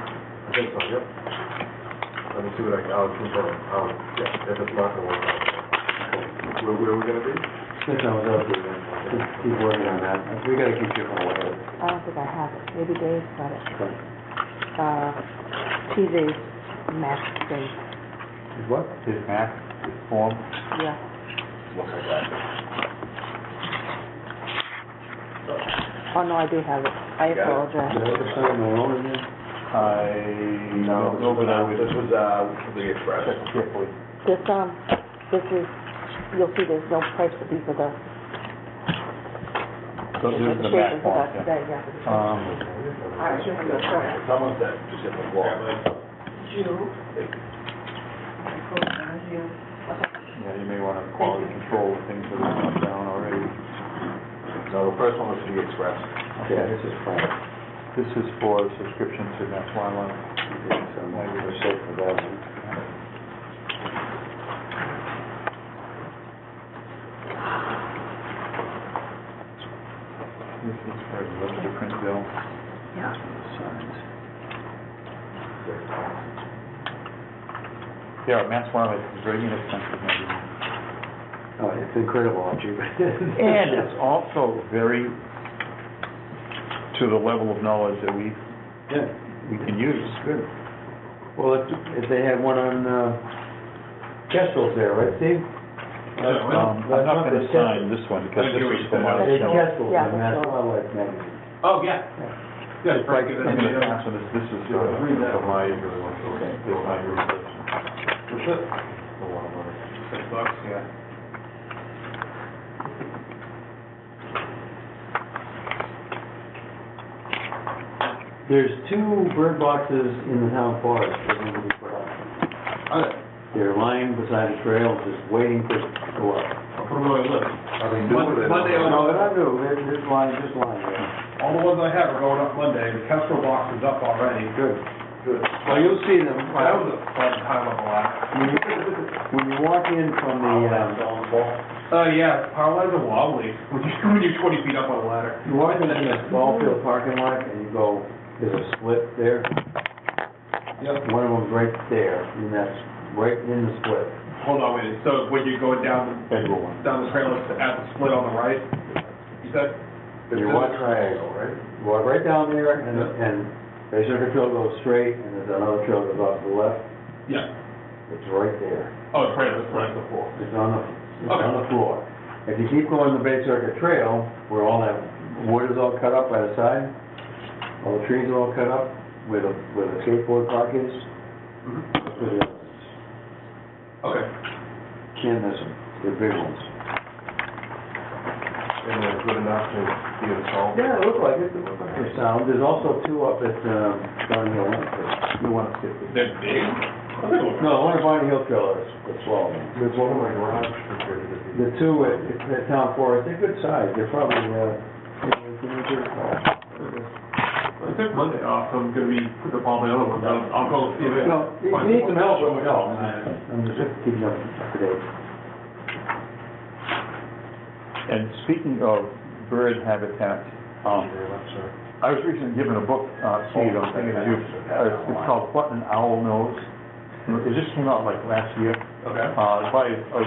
think so, yep. Let me see what I can, yeah, if it's not gonna work out. Where are we gonna be? Since I was out there, just keep working on that. We gotta keep chipping away at it. I don't think I have it. Maybe Dave's got it. Okay. TV's max thing. Is what? his map, his form. Yeah. Looks like that. Oh, no, I do have it. I Got it. apologize. Did I ever sign my own again? No, but I would This was, the Express. check carefully. This is, you'll see there's no price for these are the. So this is the shape map of form, that yeah. today, yeah. All right, here we go, sorry. Someone said, just hit the wall. Yeah, you may want to quality control things that are not down already. No, the first one was the Express. Yeah, this is fine. This is for subscription to Mass Wildlife. Okay, so maybe we're safe for that one. This is for the register print bill. Yeah. Signs. Yeah, Mass Wildlife is very inexpensive. Oh, it's incredible how cheap it is. And it's also very to the level of knowledge that we can use. Good. Well, if they had one on, Kestrel's there, right, Steve? I'm not going to sign this one because this is for my. It's Kestrel's, Yeah, the Mass Kestrel. Wildlife magazine. Oh, yeah. It's like, I'm going to pass on this, this is for my, is my research. What's it? $6, yeah. There's two bird boxes in the town forest that need to be put up. They're lying beside a trail, just waiting to go up. I'll put them on my list. Are they new or they? Monday, No, they're not new, they're just lying there. all the ones I have are going up Monday. The Kestrel box is up already. Good. Well, you'll see them. That was a fun time of the last. When you walk in from the, Yeah, power lines are wobbly when you're 20 feet up on a ladder. you walk into the ball field parking lot and you go, there's a split there. Yep. One of them's right there, and that's right in the split. Hold on, wait, so when you're going down the trail, it's at the split on the right, you said? You walk triangle, right? You walk right down there, and Bay Circuit Trail goes straight, and there's another trail that goes off to the left. Yeah. It's right there. Oh, it's right, that's right, the floor. It's on the floor. If you keep going the Bay Circuit Trail, where all that wood is all cut up by the side, all the trees are all cut up, where the skateboard park is, that's where the- Okay. can't miss them. They're big ones. And they're good enough to be installed? Yeah, it looks like it. It looks like they're sound. There's also two up at, Barney Hill. You want to skip this? They're big? No, the one at Barney Hill Trail is small. There's one in my garage. The two at Town Forest, they're good size. They're probably, 18 inches tall. I took Monday off, so I'm gonna be putting up all the other ones. I'll go see if it. No, you need some help, let me know. I'm just keeping up to date. And speaking of bird habitat, I was recently given a book, Steve, I'm thinking of you, it's called What an Owl Knows. It just came out like last year, Okay. by a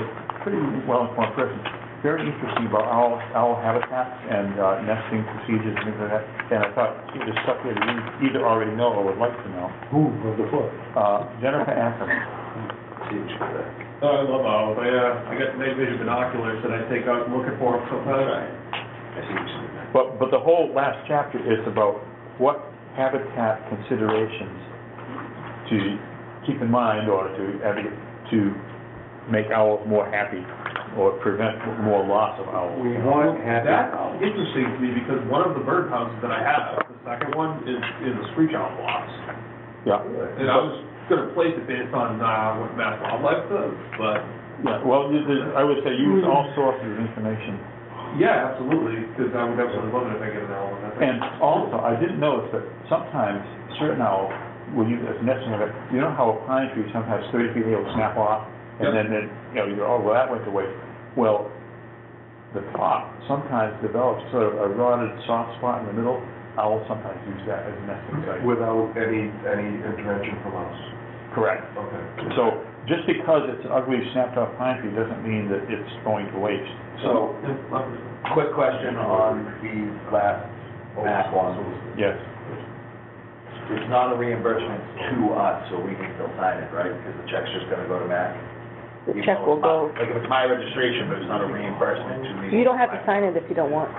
pretty well-informed person. Very interesting about owl habitats and nesting procedures and things like that. And I thought it was stuff that you either already know or would like to know. Who was the book? Jennifer Ackerman. I love owls. I got night vision binoculars that I take out looking for them sometimes. But the whole last chapter is about what habitat considerations to keep in mind or to make owls more happy or prevent more loss of owls. We want happy That's owls. interesting to me, because one of the birdhouses that I have, the second one, is the screech owl blocks. Yeah. And I was gonna place it based on, what Mass Wildlife does, but, Yeah, well, I would say use all sources of information. yeah, absolutely, because I would absolutely love it if I get an owl. And also, I did notice that sometimes certain owls will use it as nesting habit. You know how a pine tree sometimes 30 feet will snap off, and Yep. then, you go, oh, well, that went to waste. Well, the top sometimes develops sort of a rotted soft spot in the middle. Owls sometimes use that as a nesting site. Without any intervention from us. Correct. Okay. So just because it's an ugly snapped off pine tree doesn't mean that it's going to waste. So, quick question on the last MAC one. Yes. It's not a reimbursement to us, so we can still sign it, right? Because the check's just gonna go to MAC? The check will go, Like if it's my registration, but it's not a reimbursement to me. you don't have to sign it if you don't want.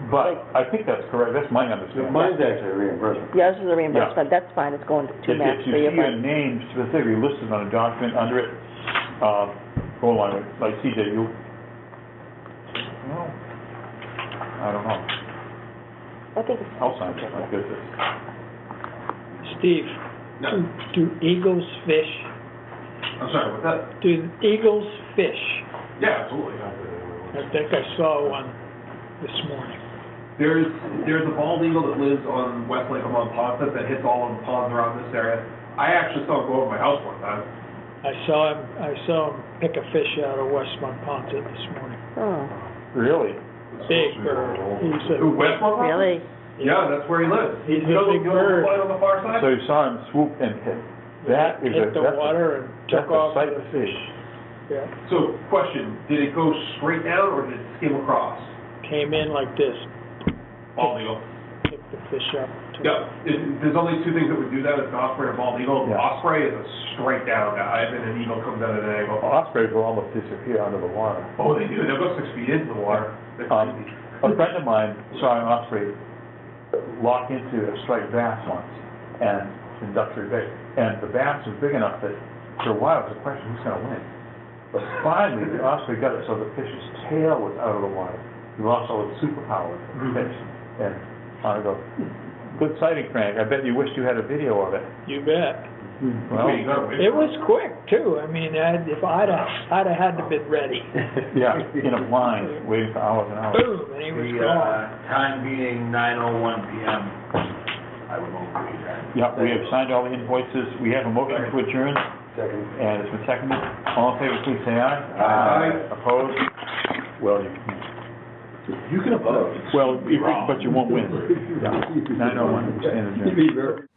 But I think that's correct. That's my understanding. Mine's actually a reimbursement. Yours is a reimbursement, that's fine, it's going to If Max you for your see a fund. name specifically listed on a document under it, go along with, like CJ, no, I don't know. I think it's. I'll sign it, like this. Steve, No. do eagles fish? I'm sorry, what's that? Do eagles fish? Yeah, absolutely. I think I saw one this morning. There's a bald eagle that lives on West Lake of Monpont that hits all of the ponds around this area. I actually saw him go over my house one time. I saw him pick a fish out of West Monpont this morning. Oh, Really? Big bird. He's a, West Monpont? really? Yeah, that's where he lives. He's a You know big the bird. light on the far side? So you saw him swoop and hit. That is hit the water and took off. That's a sight to see. Yeah, So, question, did it go straight down or did it skim across? came in like this, Bald eagle. picked the fish up. took Yeah, there's only two things that would do that, it's an osprey and a bald eagle. Yeah. Osprey is a straight down dive and an eagle comes out at an angle. Ospreys will almost disappear under the water. Oh, they do, they'll go 6 feet into the water. They're Um, crazy. A friend of mine saw an osprey lock into a striped bass once, and in Duxbury Bay, and the bass was big enough that for a while it was a question, who's gonna win? But finally, the osprey got it so the fish's tail was out of the water. He lost all his superpower of the fish. And I go, good sighting, Frank. I bet you wished you had a video of it. You bet. Well, Wait, you gotta wait It for was quick too. I mean, if I'd have had to been ready. yeah, in a blind, waiting for hours and hours. Boom, and he was The, gone. time being 9:01 PM, I would move to adjourn. Yeah, we have signed all the invoices. We have a motion to adjourn, Second. and it's been seconded. All in favor, please say aye. Aye. Opposed? Well, you can't. You can oppose. Well, but you won't win. Yeah, 9:01, stand adjourned. You'd be very-